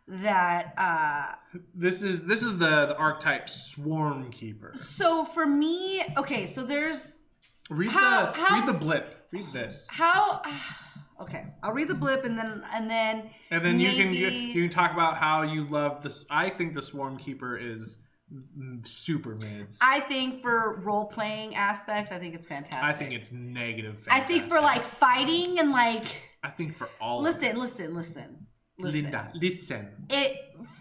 that
this is the archetype Swarm Keeper.
So for me, okay, so there's
read the blip. Read this.
Okay, I'll read the blip and then
you can talk about how you love this. I think the Swarm Keeper is super mids.
I think for role-playing aspects, I think it's fantastic.
I think it's negative fantastic.
I think for like fighting and like
I think for all
listen.
Linda, listen.
It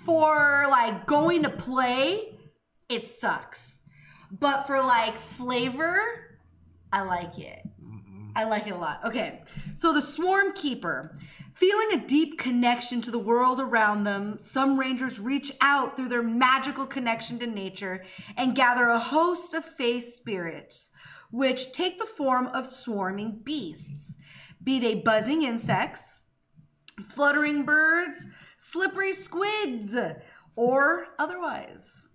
for like going to play, it sucks. But for like flavor, I like it. I like it a lot. Okay, so the Swarm Keeper. Feeling a deep connection to the world around them, some rangers reach out through their magical connection to nature and gather a host of fae spirits, which take the form of swarming beasts, be they buzzing insects, fluttering birds, slippery squids, or otherwise.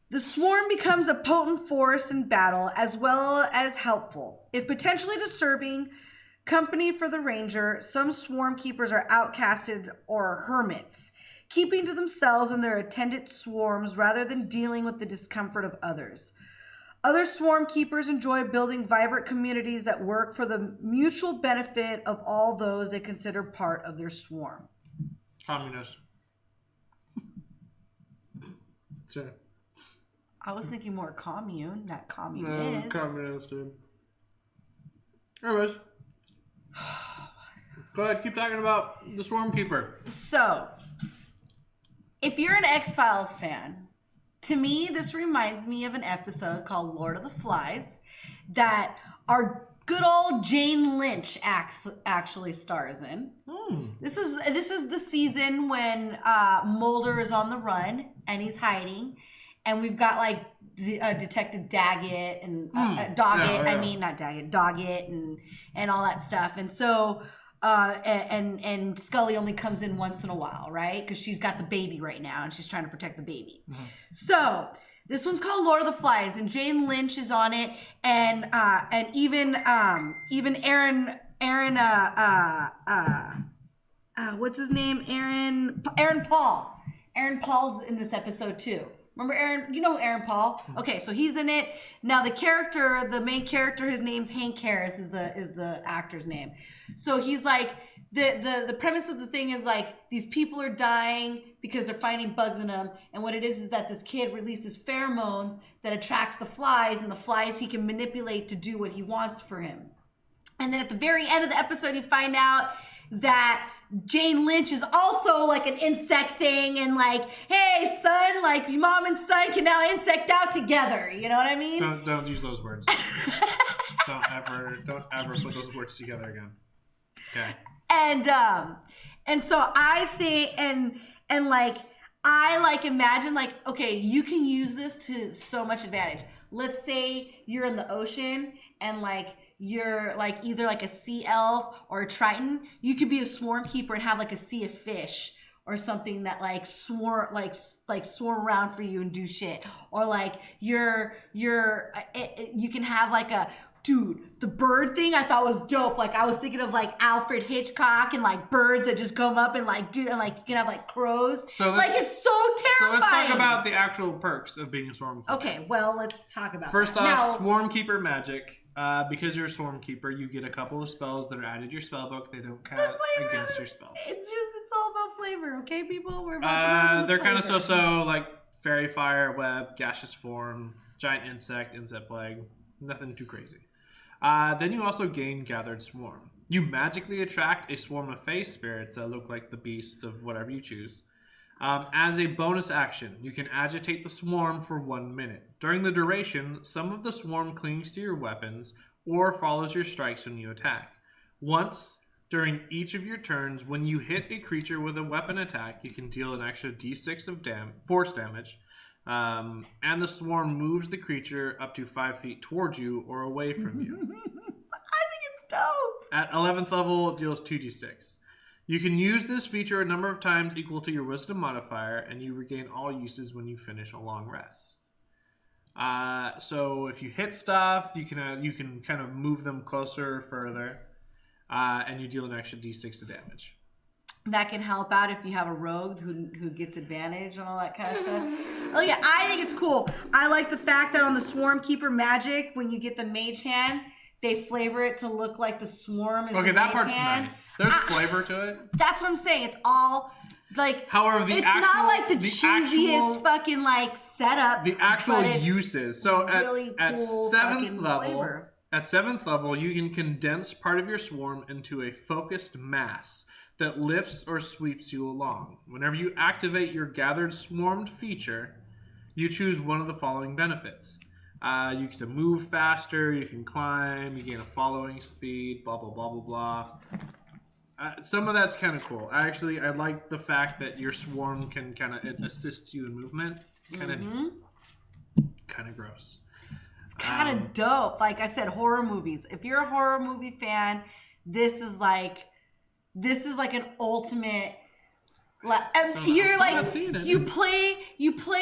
The swarm becomes a potent force in battle as well as helpful. If potentially disturbing company for the ranger, some swarm keepers are outcasted or hermits, keeping to themselves and their attendant swarms rather than dealing with the discomfort of others. Other swarm keepers enjoy building vibrant communities that work for the mutual benefit of all those they consider part of their swarm.
Communist. Sure.
I was thinking more commune, not communist.
No, communist, dude. Anyways. Go ahead, keep talking about the Swarm Keeper.
So, if you're an X-Files fan, to me, this reminds me of an episode called Lord of the Flies that our good old Jane Lynch actually stars in. This is the season when Mulder is on the run and he's hiding, and we've got like Detective Daggett and Doggett. Yeah. I mean, not Daggett, Doggett and all that stuff. And so and Scully only comes in once in a while, right? Because she's got the baby right now and she's trying to protect the baby. Mm-hmm. So this one's called Lord of the Flies, and Jane Lynch is on it, and even Aaron what's his name? Aaron Paul. Aaron Paul's in this episode too. Remember Aaron? You know Aaron Paul? Okay, so he's in it. Now the main character, his name's Hank Harris is the actor's name. So he's like, the premise of the thing is like, these people are dying because they're finding bugs in them. And what it is that this kid releases pheromones that attracts the flies, and the flies he can manipulate to do what he wants for him. And then at the very end of the episode, you find out that Jane Lynch is also like an insect thing, and like, hey son, like mom and son can now insect out together. You know what I mean?
Don't use those words. don't ever put those words together again. Okay. And so I think and like I like imagine like, okay, you can use this to so much advantage. Let's say you're in the ocean and like you're like either like a sea elf or a triton. You could be a swarm keeper and have like a sea of fish or something that like swarm around for you and do shit. Or like you can have like a, dude, the bird thing I thought was dope. Like I was thinking of like Alfred Hitchcock and like birds that just come up and like do, and like you can have like crows. So like it's so terrifying. So let's talk about the actual perks of being a swarm keeper.
Okay, well let's talk about
First
that.
off, swarm keeper magic. Because you're a swarm keeper, you get a couple of spells that are added to your spell book. They don't count against your spells.
It's all about flavor, okay, people? We're about to
they're kind of so like fairy fire, web, gaseous form, giant insect plague. Nothing too crazy. Then you also gain gathered swarm. You magically attract a swarm of face spirits that look like the beasts of whatever you choose. As a bonus action, you can agitate the swarm for 1 minute. During the duration, some of the swarm clings to your weapons or follows your strikes when you attack. Once during each of your turns, when you hit a creature with a weapon attack, you can deal an extra d6 of force damage. And the swarm moves the creature up to 5 feet towards you or away from you.
I think it's dope.
At 11th level, it deals 2d6. You can use this feature a number of times equal to your wisdom modifier, and you regain all uses when you finish a long rest. So if you hit stuff, you can kind of move them closer or further, and you deal an extra d6 of damage.
That can help out if you have a rogue who gets advantage and all that kind of stuff. Oh yeah, I think it's cool. I like the fact that on the Swarm Keeper magic, when you get the mage hand, they flavor it to look like the swarm is
okay,
the
that
mage
part's
hand.
Nice. There's flavor to it.
That's what I'm saying. It's all like.
However,
it's not like the cheesiest fucking like setup.
The actual uses. So
really
at
cool
7th level,
flavor.
At 7th level, you can condense part of your swarm into a focused mass that lifts or sweeps you along. Whenever you activate your gathered swarmed feature, you choose one of the following benefits. You can move faster, you can climb, you gain a following speed, blah, blah, blah, blah, blah. Some of that's kind of cool. I like the fact that your swarm can it assists you in movement. Kind of neat. Kind of gross.
It's kind of dope. Like I said, horror movies. If you're a horror movie fan, this is like an ultimate. You play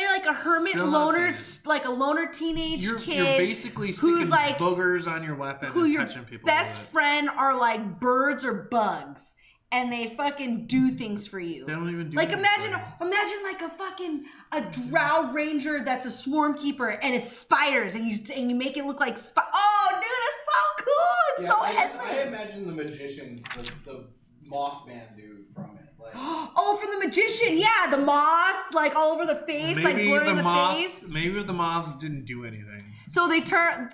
like a hermit loner, like a loner teenage kid.
You're basically sticking
who's like
boogers on your weapon
who
and
your
touching people.
Best friend are like birds or bugs, and they fucking do things for you.
They don't even do
like
anything
imagine like a drow ranger that's a swarm keeper, and it's spiders, and you make it look like oh, dude, it's so cool. It's so endless.
I imagine the magicians, the Mothman dude from it.
Oh, from the magician, yeah, the moths like all over the face, like blurring the face.
Maybe the moths didn't do anything.
So they've turned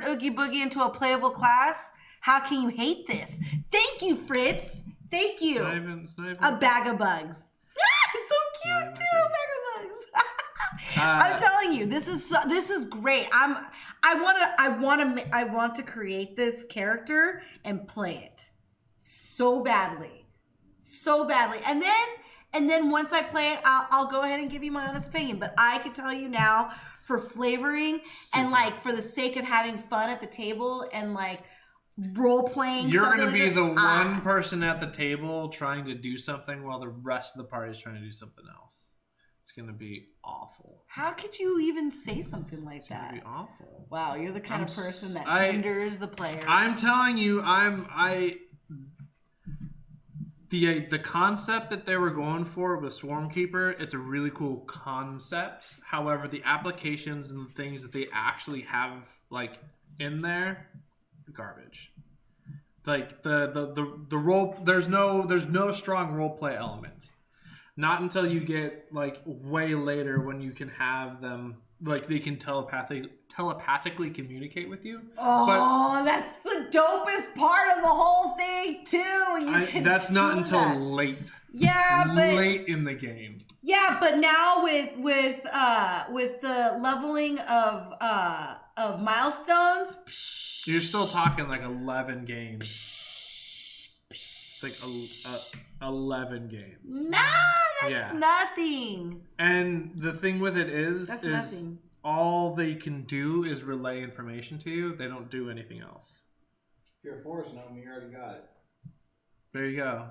Oogie Boogie into a playable class. How can you hate this? Thank you, Fritz. Thank you.
It's not even
a bag of bugs. It's so cute too. A bag of bugs. I'm telling you, this is great. I want to create this character and play it so badly. And then once I play it, I'll go ahead and give you my honest opinion. But I can tell you now, for flavoring and like for the sake of having fun at the table and like role playing.
You're
going to
be the one person at the table trying to do something while the rest of the party is trying to do something else. It's going to be awful.
How could you even say something like
It's
that?
going to be awful.
Wow, you're the kind of person that hinders the player.
I'm telling you, the concept that they were going for with Swarmkeeper, it's a really cool concept. However, the applications and the things that they actually have like in there, garbage. Like the role, there's no strong role play element. Not until you get like way later when you can have them like they can telepathically communicate with you.
Oh, that's the dopest part of the whole thing too.
That's not until late.
Yeah, but
late in the game.
Yeah, but now with the leveling of milestones,
you're still talking like 11 games. It's like 11 games.
Nah, that's nothing.
And the thing with it is
nothing.
All they can do is relay information to you. They don't do anything else.
If you're a forest gnome, you already got it.
There you go.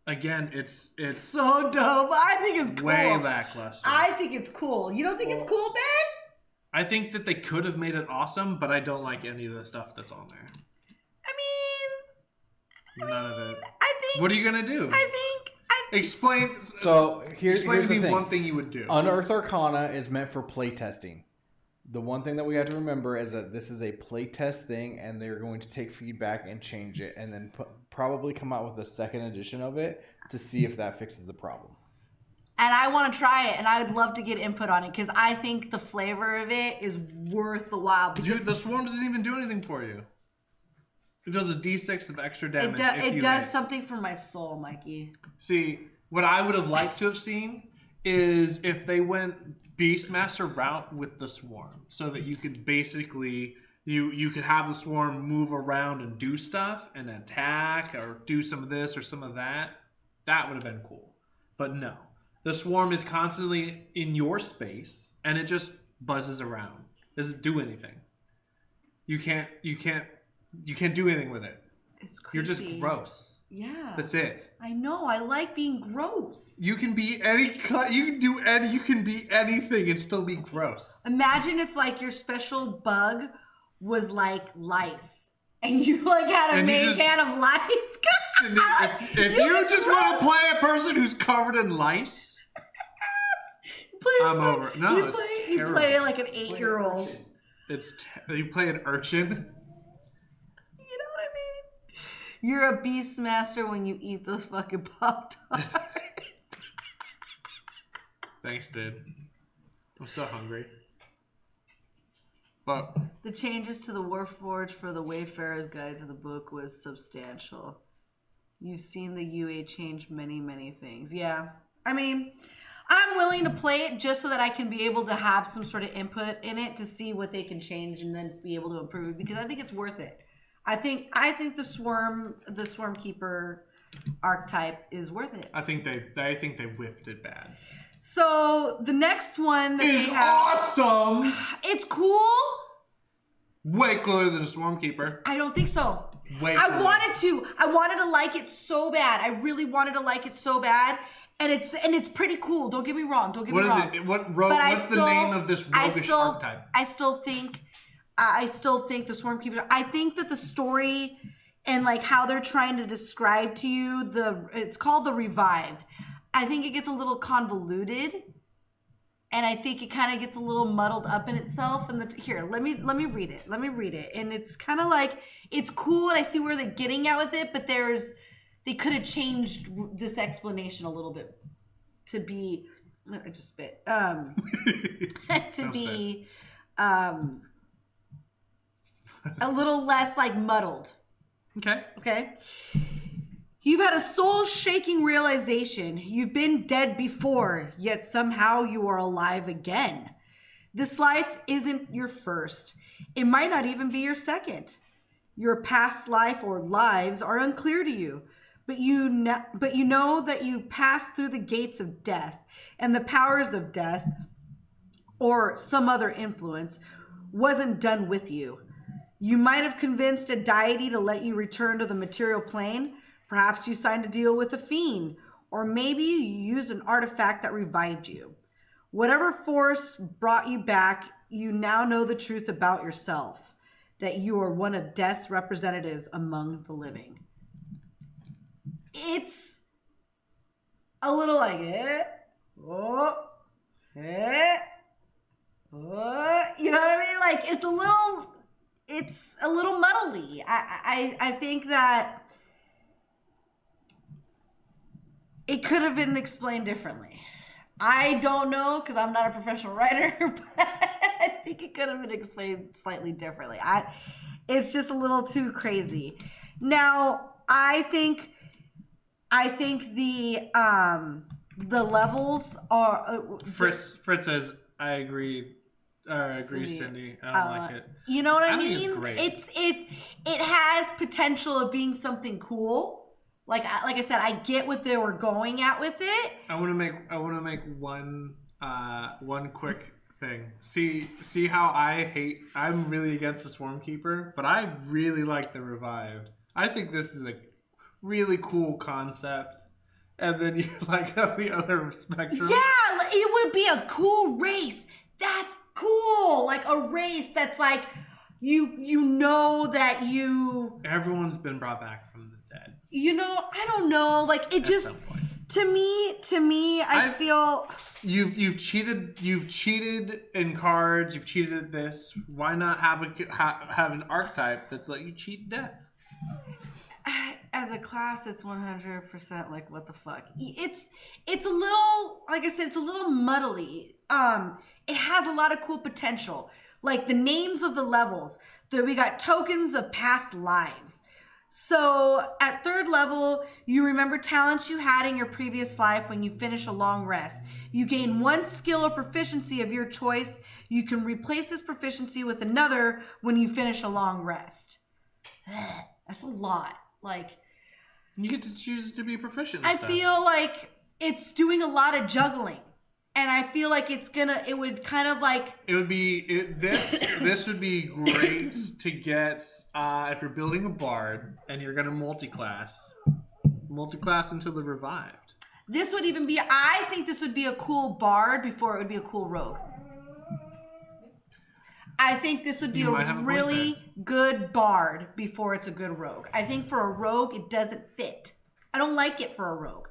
Again, it's
so dope. I think it's cool.
Way lackluster.
I think it's cool. You don't think it's cool, Ben?
I think that they could have made it awesome, but I don't like any of the stuff that's on there. None of it.
I think.
What are you gonna do? Explain.
So here's
explain
the
to me
thing.
one thing you would do.
Unearthed Arcana is meant for playtesting. The one thing that we have to remember is that this is a playtest thing, and they're going to take feedback and change it, and then probably come out with a second edition of it to see if that fixes the problem.
And I want to try it, and I would love to get input on it because I think the flavor of it is worth the while.
Dude, the swarm doesn't even do anything for you. It does a d6 of extra damage.
It does something for my soul, Mikey.
See, what I would have liked to have seen is if they went Beastmaster route with the swarm, so that you could basically you could have the swarm move around and do stuff and attack or do some of this or some of that. That would have been cool. But no, the swarm is constantly in your space and it just buzzes around. It doesn't do anything. You can't do anything with it.
It's creepy.
You're just gross.
Yeah.
That's it.
I know. I like being gross.
You can be you can be anything and still be gross.
Imagine if like your special bug was like lice. And you like had a main can of lice.
If you just want to play a person who's covered in lice, I'm over. No,
you play like an 8-year-old.
You play an urchin.
You're a Beastmaster when you eat those fucking Pop-Tarts.
Thanks, dude. I'm so hungry. But
the changes to the Warforged for the Wayfarer's Guide to the book was substantial. You've seen the UA change many, many things. Yeah. I mean, I'm willing to play it just so that I can be able to have some sort of input in it to see what they can change and then be able to improve it because I think it's worth it. I think the Swarmkeeper archetype is worth it.
I think they whiffed it bad.
So the next one that
is
they have,
awesome.
It's cool.
Way cooler than a Swarmkeeper.
I don't think so.
Way cooler.
I wanted to like it so bad. I really wanted to like it so bad. And it's pretty cool. Don't get me wrong. What
is it? What's the name of this roguish archetype?
I still think the Swarmkeeper. I think that the story and like how they're trying to describe to you it's called the Revived. I think it gets a little convoluted, and I think it kind of gets a little muddled up in itself. And here, let me read it. And it's kind of like it's cool, and I see where they're getting at with it, but they could have changed this explanation a little bit to be. I just spit. To be. A little less like muddled. Okay. You've had a soul-shaking realization. You've been dead before, yet somehow you are alive again. This life isn't your first. It might not even be your second. Your past life or lives are unclear to you, but you know that you passed through the gates of death, and the powers of death or some other influence wasn't done with you. You might have convinced a deity to let you return to the material plane. Perhaps you signed a deal with a fiend, or maybe you used an artifact that revived you. Whatever force brought you back, you now know the truth about yourself, that you are one of death's representatives among the living. It's a little like you know what I mean? Like it's a little muddly. I think that it could have been explained differently. I don't know because I'm not a professional writer, but I think it could have been explained slightly differently. It's just a little too crazy. Now, I think the levels are.
Fritz says, "I agree." Cindy. I don't like it.
You know what I mean?
Think it's
great. It has potential of being something cool. Like I said, I get what they were going at with it.
I want to make one quick thing. See how I'm really against the Swarmkeeper, but I really like the Revived. I think this is a really cool concept. And then you like the other spectrum.
Yeah, it would be a cool race. That's cool. Like a race that's like you know that you.
Everyone's been brought back from the dead.
You know, I don't know. Like it just to me, I feel
you've cheated in cards. You've cheated at this. Why not have an archetype that's let you cheat death?
As a class, it's 100% like what the fuck. It's a little, like I said, it's a little muddly. It has a lot of cool potential, like the names of the levels. We got tokens of past lives. So at 3rd level, you remember talents you had in your previous life when you finish a long rest. You gain 1 skill or proficiency of your choice. You can replace this proficiency with another when you finish a long rest. That's a lot. Like,
you get to choose to be proficient.
I feel like it's doing a lot of juggling. And I feel like this would be great to get if you're building a bard and you're gonna multi-class into the Revived. This would even be, I think this would be a cool bard before it would be a cool rogue. I think this would be a really good bard before it's a good rogue. I think for a rogue, it doesn't fit. I don't like it for a rogue.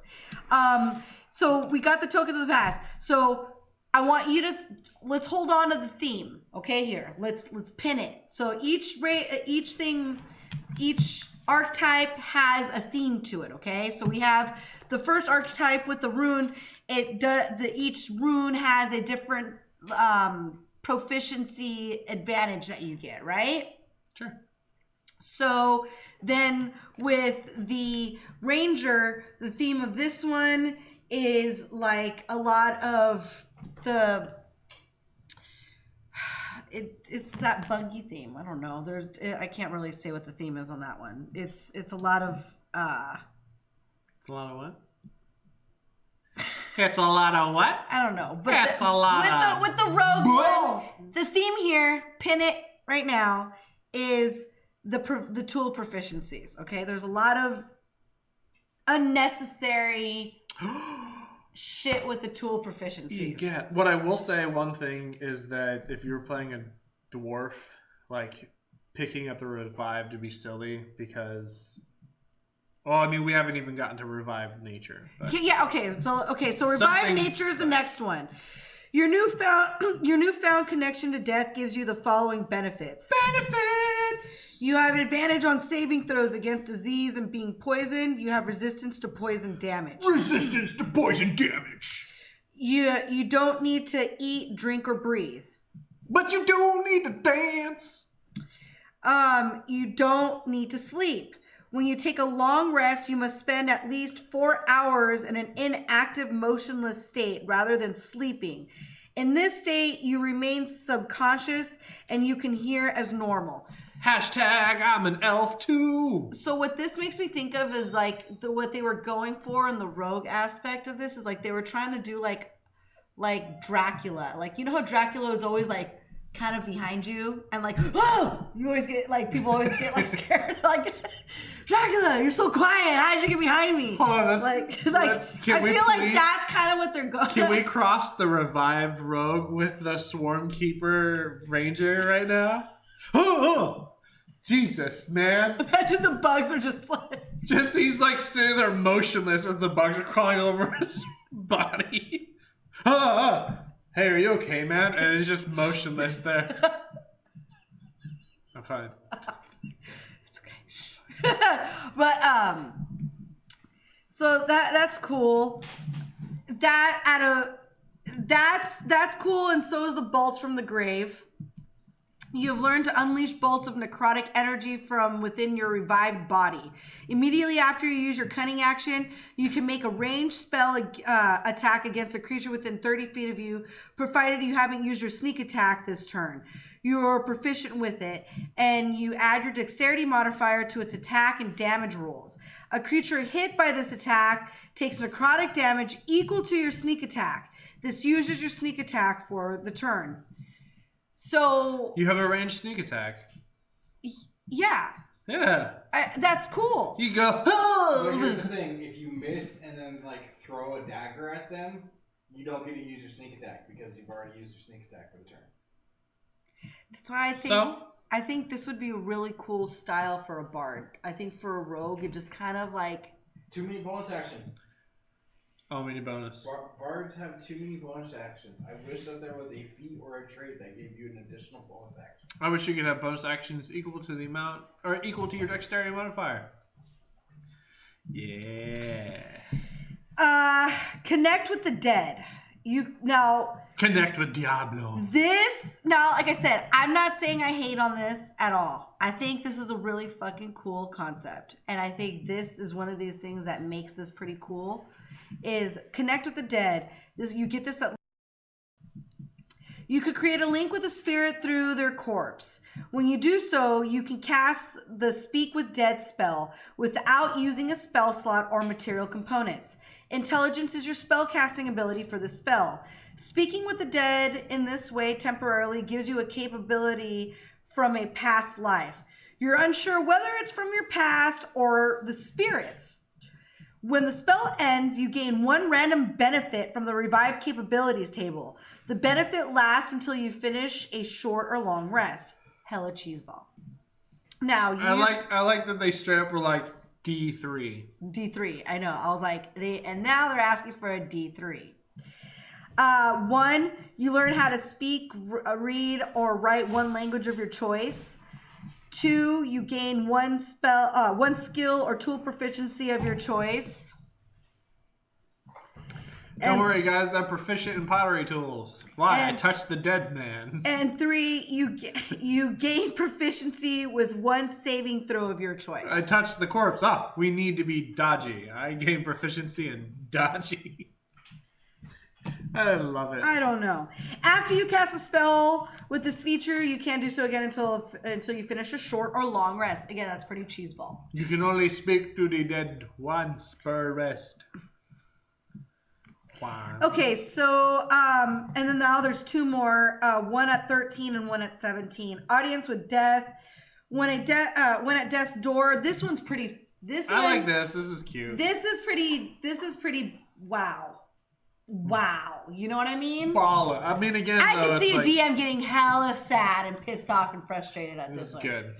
So we got the token of the past. So I want you to, let's hold on to the theme. Okay, here. Let's pin it. So each archetype has a theme to it. Okay, so we have the first archetype with the rune. Each rune has a different proficiency advantage that you get, right?
Sure.
So then with the ranger, the theme of this one is like a lot of the it's that buggy theme. I don't know. I can't really say what the theme is on that one. It's a lot of
It's a lot of what? It's a lot of what?
I don't know. But
it's a lot
with the rogues. The theme here, pin it right now, is the tool proficiencies. Okay, there's a lot of unnecessary shit with the tool proficiencies.
Yeah. What I will say, one thing is that if you're playing a dwarf, like picking up the revive to be silly because. Well, I mean, we haven't even gotten to revive nature. But
yeah. Okay. So revive nature is the next one. Your newfound connection to death gives you the following benefits. You have an advantage on saving throws against disease and being poisoned. You have resistance to poison damage. You don't need to eat, drink, or breathe.
But you don't need to dance.
You don't need to sleep. When you take a long rest, you must spend at least 4 hours in an inactive, motionless state rather than sleeping. In this state, you remain subconscious and you can hear as normal.
Hashtag I'm an elf too.
So what this makes me think of is like what they were going for in the rogue aspect of this is like they were trying to do like Dracula. Like, you know how Dracula is always like kind of behind you and like, oh, you always get like, people always get like scared, like, Dracula, you're so quiet. How'd you get behind me?
Hold on,
I feel like that's kind of what they're going.
Can we cross the revived rogue with the Swarmkeeper Ranger right now? Oh, Jesus, man.
Imagine the bugs are just like...
He's like sitting there motionless as the bugs are crawling over his body. Hey, are you okay, man? And he's just motionless there. I'm fine.
It's okay. But so that's cool. That's cool, and so is the bolts from the grave. You have learned to unleash bolts of necrotic energy from within your revived body. Immediately after you use your cunning action, you can make a ranged spell attack against a creature within 30 feet of you, provided you haven't used your sneak attack this turn. You're proficient with it, and you add your dexterity modifier to its attack and damage rolls. A creature hit by this attack takes necrotic damage equal to your sneak attack. This uses your sneak attack for the turn. So
you have a ranged sneak attack.
Yeah.
Yeah.
That's cool.
You go.
But here's the thing: if you miss and then like throw a dagger at them, you don't get to use your sneak attack because you've already used your sneak attack for the turn.
That's why I think this would be a really cool style for a bard. I think for a rogue, it just kind of like
too many bonus action.
Oh, many bonus.
Bards have too many bonus actions. I wish that there was a feat or a trait that gave you an additional bonus action.
I wish you could have bonus actions equal to the amount, or equal to your dexterity modifier. Yeah.
Connect with the dead.
Connect with Diablo.
Like I said, I'm not saying I hate on this at all. I think this is a really fucking cool concept. And I think this is one of these things that makes this pretty cool. Is connect with the dead. You get this at... You could create a link with a spirit through their corpse. When you do so, you can cast the Speak with Dead spell without using a spell slot or material components. Intelligence is your spell casting ability for the spell. Speaking with the dead in this way temporarily gives you a capability from a past life. You're unsure whether it's from your past or the spirits. When the spell ends, you gain one random benefit from the revived capabilities table. The benefit lasts until you finish a short or long rest. Hella cheeseball. Now,
I like that they straight up were like D3.
D3, I know. I was like, and now they're asking for a D3. 1, you learn how to speak, read, or write one language of your choice. 2, you gain one skill or tool proficiency of your choice.
Don't worry, guys. I'm proficient in pottery tools. Why? I touched the dead man.
And 3, you gain proficiency with one saving throw of your choice.
I touched the corpse. We need to be dodgy. I gain proficiency in dodgy. I love it.
I don't know. After you cast a spell with this feature, you can't do so again until you finish a short or long rest. Again, that's pretty cheeseball.
You can only speak to the dead once per rest. Wow.
Okay, so and then now there's 2 more. One at 13 and one at 17. Audience with death. One at death's door. This one's pretty.
I like this. This is cute.
This is pretty. Wow. Wow, you know what I mean?
Baller. I mean, again,
I can see a DM getting hella sad and pissed off and frustrated at this.
This is good.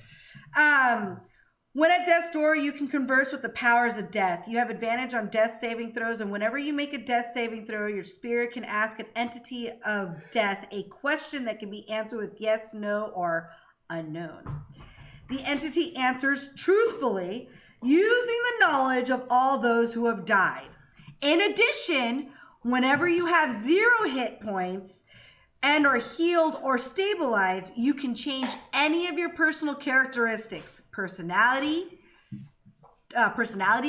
When at death's door, you can converse with the powers of death. You have advantage on death saving throws, and whenever you make a death saving throw, your spirit can ask an entity of death a question that can be answered with yes, no, or unknown. The entity answers truthfully, using the knowledge of all those who have died. In addition, whenever you have 0 hit points and are healed or stabilized, you can change any of your personal characteristics, personality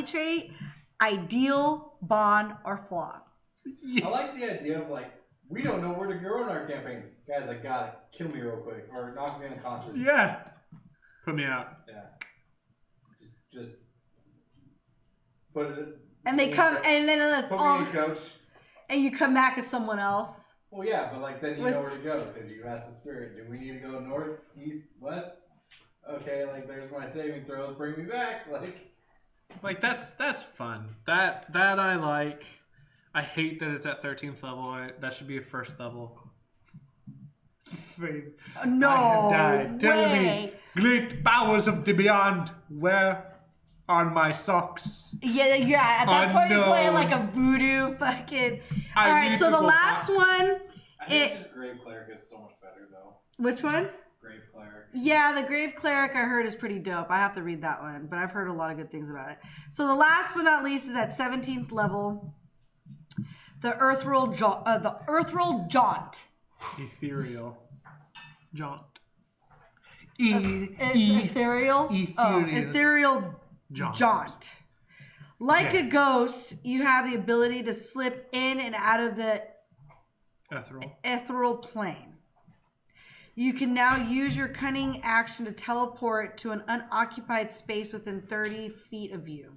trait, ideal, bond, or flaw.
I like the idea of like, we don't know where to go in our campaign. Guys, I got it. Kill me real quick. Or knock me unconscious.
Yeah. Put me out.
Yeah. Just put it.
And they come, and then it's
put
all,
me in, coach.
and you come back as someone else.
Well, yeah, but like then you know where to go because you asked the spirit. Do we need to go north, east, west? Okay, like there's my saving throws. Bring me back.
Like that's fun. That I like. I hate that it's at 13th level. That should be a first level.
No
I have died. Tell
way.
me, great powers of the beyond, where are my socks?
Yeah. At that point, you're playing like a voodoo fucking. All right, so the last one.
I think just Grave Cleric is so much better though.
Which one?
Grave Cleric.
Yeah, the Grave Cleric I heard is pretty dope. I have to read that one, but I've heard a lot of good things about it. So the last but not least is at 17th level. The Earthworld Jaunt.
Ethereal. Jaunt.
It's ethereal. Ethereal Jaunt. Like a ghost, you have the ability to slip in and out of the ethereal plane. You can now use your cunning action to teleport to an unoccupied space within 30 feet of you.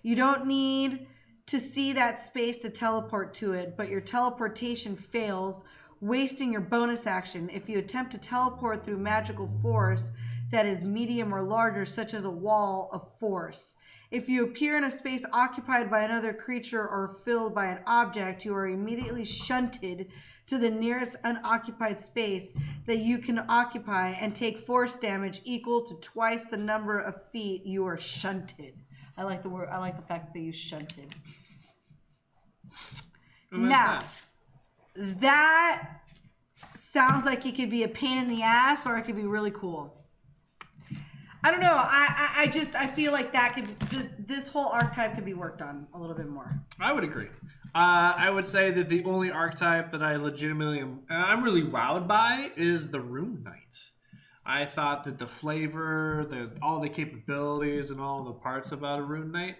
You don't need to see that space to teleport to it, but your teleportation fails, wasting your bonus action if you attempt to teleport through magical force that is medium or larger, such as a wall of force. If you appear in a space occupied by another creature or filled by an object, you are immediately shunted to the nearest unoccupied space that you can occupy and take force damage equal to twice the number of feet you are shunted. I like the word. I like the fact that they use shunted. Now, that sounds like it could be a pain in the ass, or it could be really cool. I don't know. I feel like that could this whole archetype could be worked on a little bit more.
I would agree. I would say that the only archetype that I legitimately I'm really wowed by is the Rune Knight. I thought that the flavor, all the capabilities, and all the parts about a Rune Knight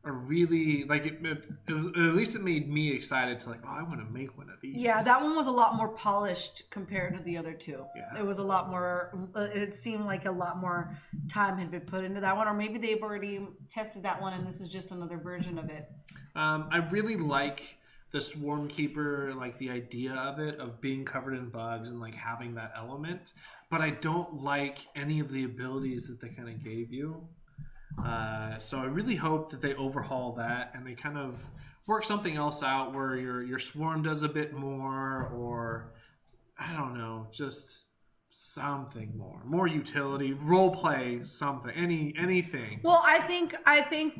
are really like at least it made me excited to like, oh, I want to make one of these.
Yeah, that one was a lot more polished compared to the other two.
Yeah.
It was a lot more. It seemed like a lot more time had been put into that one, or maybe they've already tested that one, and this is just another version of it.
I really like the Swarm Keeper, like the idea of it, of being covered in bugs and like having that element. But I don't like any of the abilities that they kind of gave you. So I really hope that they overhaul that and they kind of work something else out where your swarm does a bit more, or I don't know, just something more utility, role play, something, anything.
Well, I think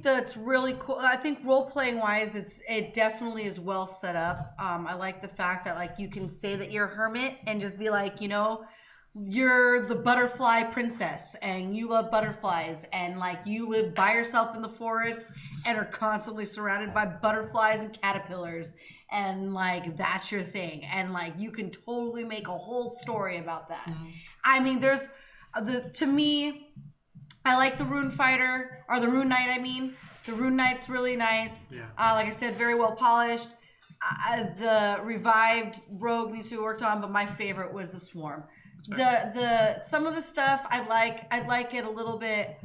that's really cool. I think role playing wise, it definitely is well set up. I like the fact that like you can say that you're a hermit and just be like, you know, you're the butterfly princess and you love butterflies and like you live by yourself in the forest and are constantly surrounded by butterflies and caterpillars, and like that's your thing, and like you can totally make a whole story about that. Mm-hmm. I mean, there's to me, I like the Rune Fighter, or the Rune Knight. I mean, the Rune Knight's really nice. Yeah. Like I said, very well polished. The revived rogue needs to be worked on, but my favorite was the Swarm. The some of the stuff I'd like it a little bit.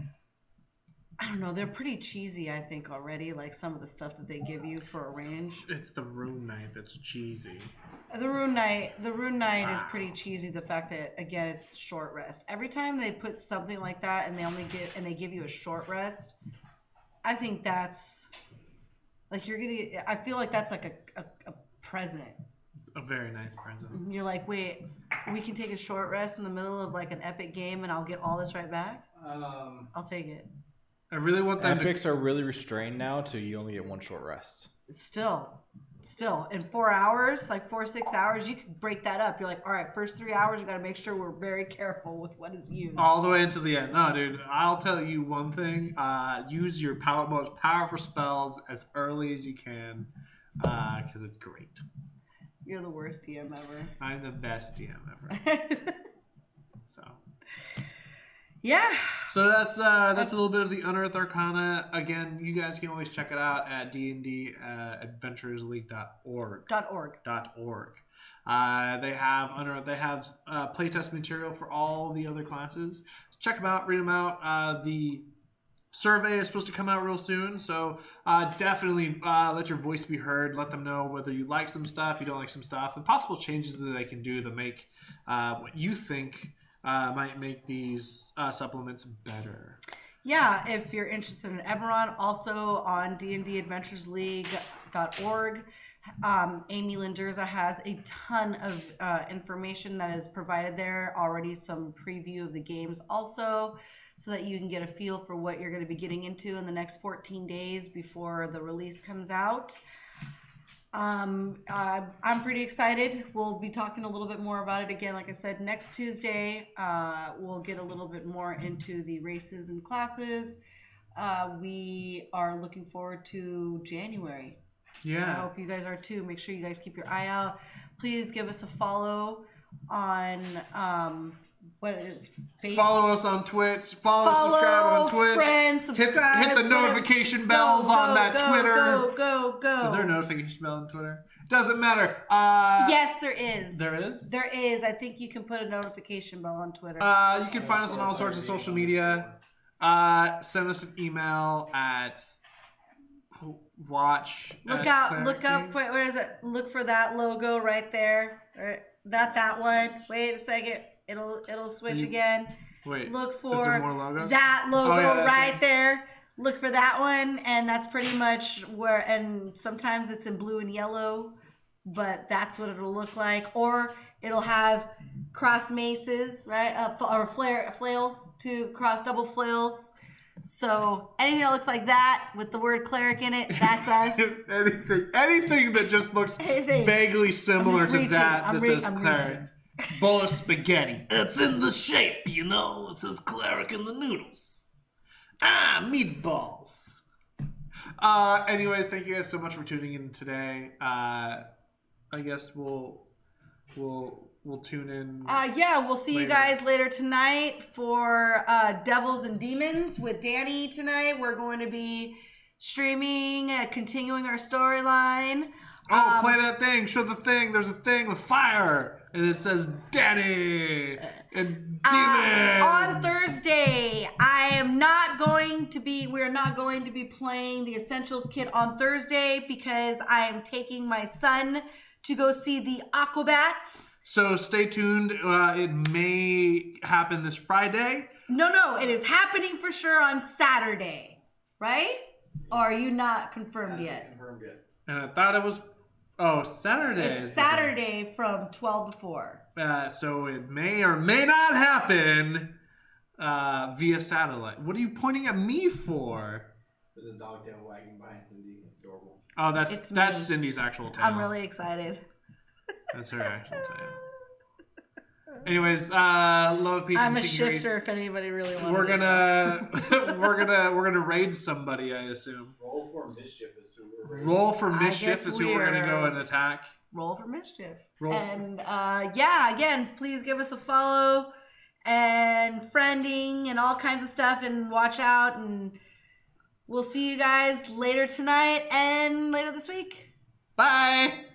I don't know. They're pretty cheesy, I think, already. Like some of the stuff that they give you for a range.
It's the Rune Knight that's cheesy.
The Rune Knight is pretty cheesy. The fact that again it's short rest. Every time they put something like that and they give you a short rest, I think that's like I feel like that's like a present.
A very nice present.
You're like, wait, we can take a short rest in the middle of like an epic game and I'll get all this right back? I'll take it.
I really want them
Epics are really restrained now to you only get one short rest.
Still, in 4 hours, like 4 or 6 hours, you could break that up. You're like, all right, first 3 hours, we got to make sure we're very careful with what is used.
All the way into the end. No, dude, I'll tell you one thing. Use your most powerful spells as early as you can because it's great.
You're the worst DM ever.
I'm the best DM ever. So.
Yeah.
So that's a little bit of the Unearthed Arcana. Again, you guys can always check it out at dndadventurersleague.org. They have playtest material for all the other classes. So check them out, read them out. The survey is supposed to come out real soon, so definitely let your voice be heard. Let them know whether you like some stuff, you don't like some stuff, and possible changes that they can do to make what you think might make these supplements better.
Yeah, if you're interested in Eberron, also on dndadventuresleague.org. Amy Linderza has a ton of information that is provided there, already some preview of the games also, so that you can get a feel for what you're going to be getting into in the next 14 days before the release comes out. I'm pretty excited. We'll be talking a little bit more about it again. Like I said, next Tuesday, we'll get a little bit more into the races and classes. We are looking forward to January.
Yeah.
I hope you guys are too. Make sure you guys keep your eye out. Please give us a follow on
Follow us on Twitch. Subscribe on Twitch.
Friends, subscribe.
Hit the notification bells on that Twitter.
Go.
Is there a notification bell on Twitter? Doesn't matter.
Yes, there is.
There is?
There is. I think you can put a notification bell on Twitter.
You can find us on all sorts of social media. Send us an email at watch.
Look up. Where is it? Look for that logo right there. Or not that one. Wait a second. It'll switch again.
Wait.
Look
is there more
for
logos?
that logo right
thing.
there. Look for that one, and that's pretty much where. And sometimes it's in blue and yellow, but that's what it'll look like. Or it'll have cross maces, right? Or flails, two cross double flails. So anything that looks like that with the word cleric in it, that's us.
anything that just looks vaguely similar to that says cleric. Bowl of spaghetti. It's in the shape, you know. It says cleric in the noodles. Meatballs. Anyways, thank you guys so much for tuning in today. I guess we'll tune in.
We'll see you guys later tonight for Devils and Demons with Danny tonight. We're going to be streaming, continuing our storyline.
Play that thing. Show the thing. There's a thing with fire. And it says Daddy and Demons.
On Thursday, we're not going to be playing the Essentials kit on Thursday because I am taking my son to go see the Aquabats.
So stay tuned. It may happen this Friday.
No, it is happening for sure on Saturday, right? Or are you not confirmed yet?
Confirmed yet.
And I thought it was Saturday.
It's Saturday from 12 to 4.
So it may or may not happen via satellite. What are you pointing at me for?
There's a dog tail wagging behind Cindy. It's adorable.
Oh, that's Cindy's actual tail.
I'm really excited.
That's her actual tail. Anyways, love, peace,
I'm
and
a
chicken
shifter.
grease.
If anybody really wants.
We're gonna raid somebody, I assume.
Roll for mischief is who we're raiding.
Roll for mischief is who we're gonna go and attack.
Roll for mischief.
Again,
Please give us a follow and friending and all kinds of stuff, and watch out, and we'll see you guys later tonight and later this week.
Bye.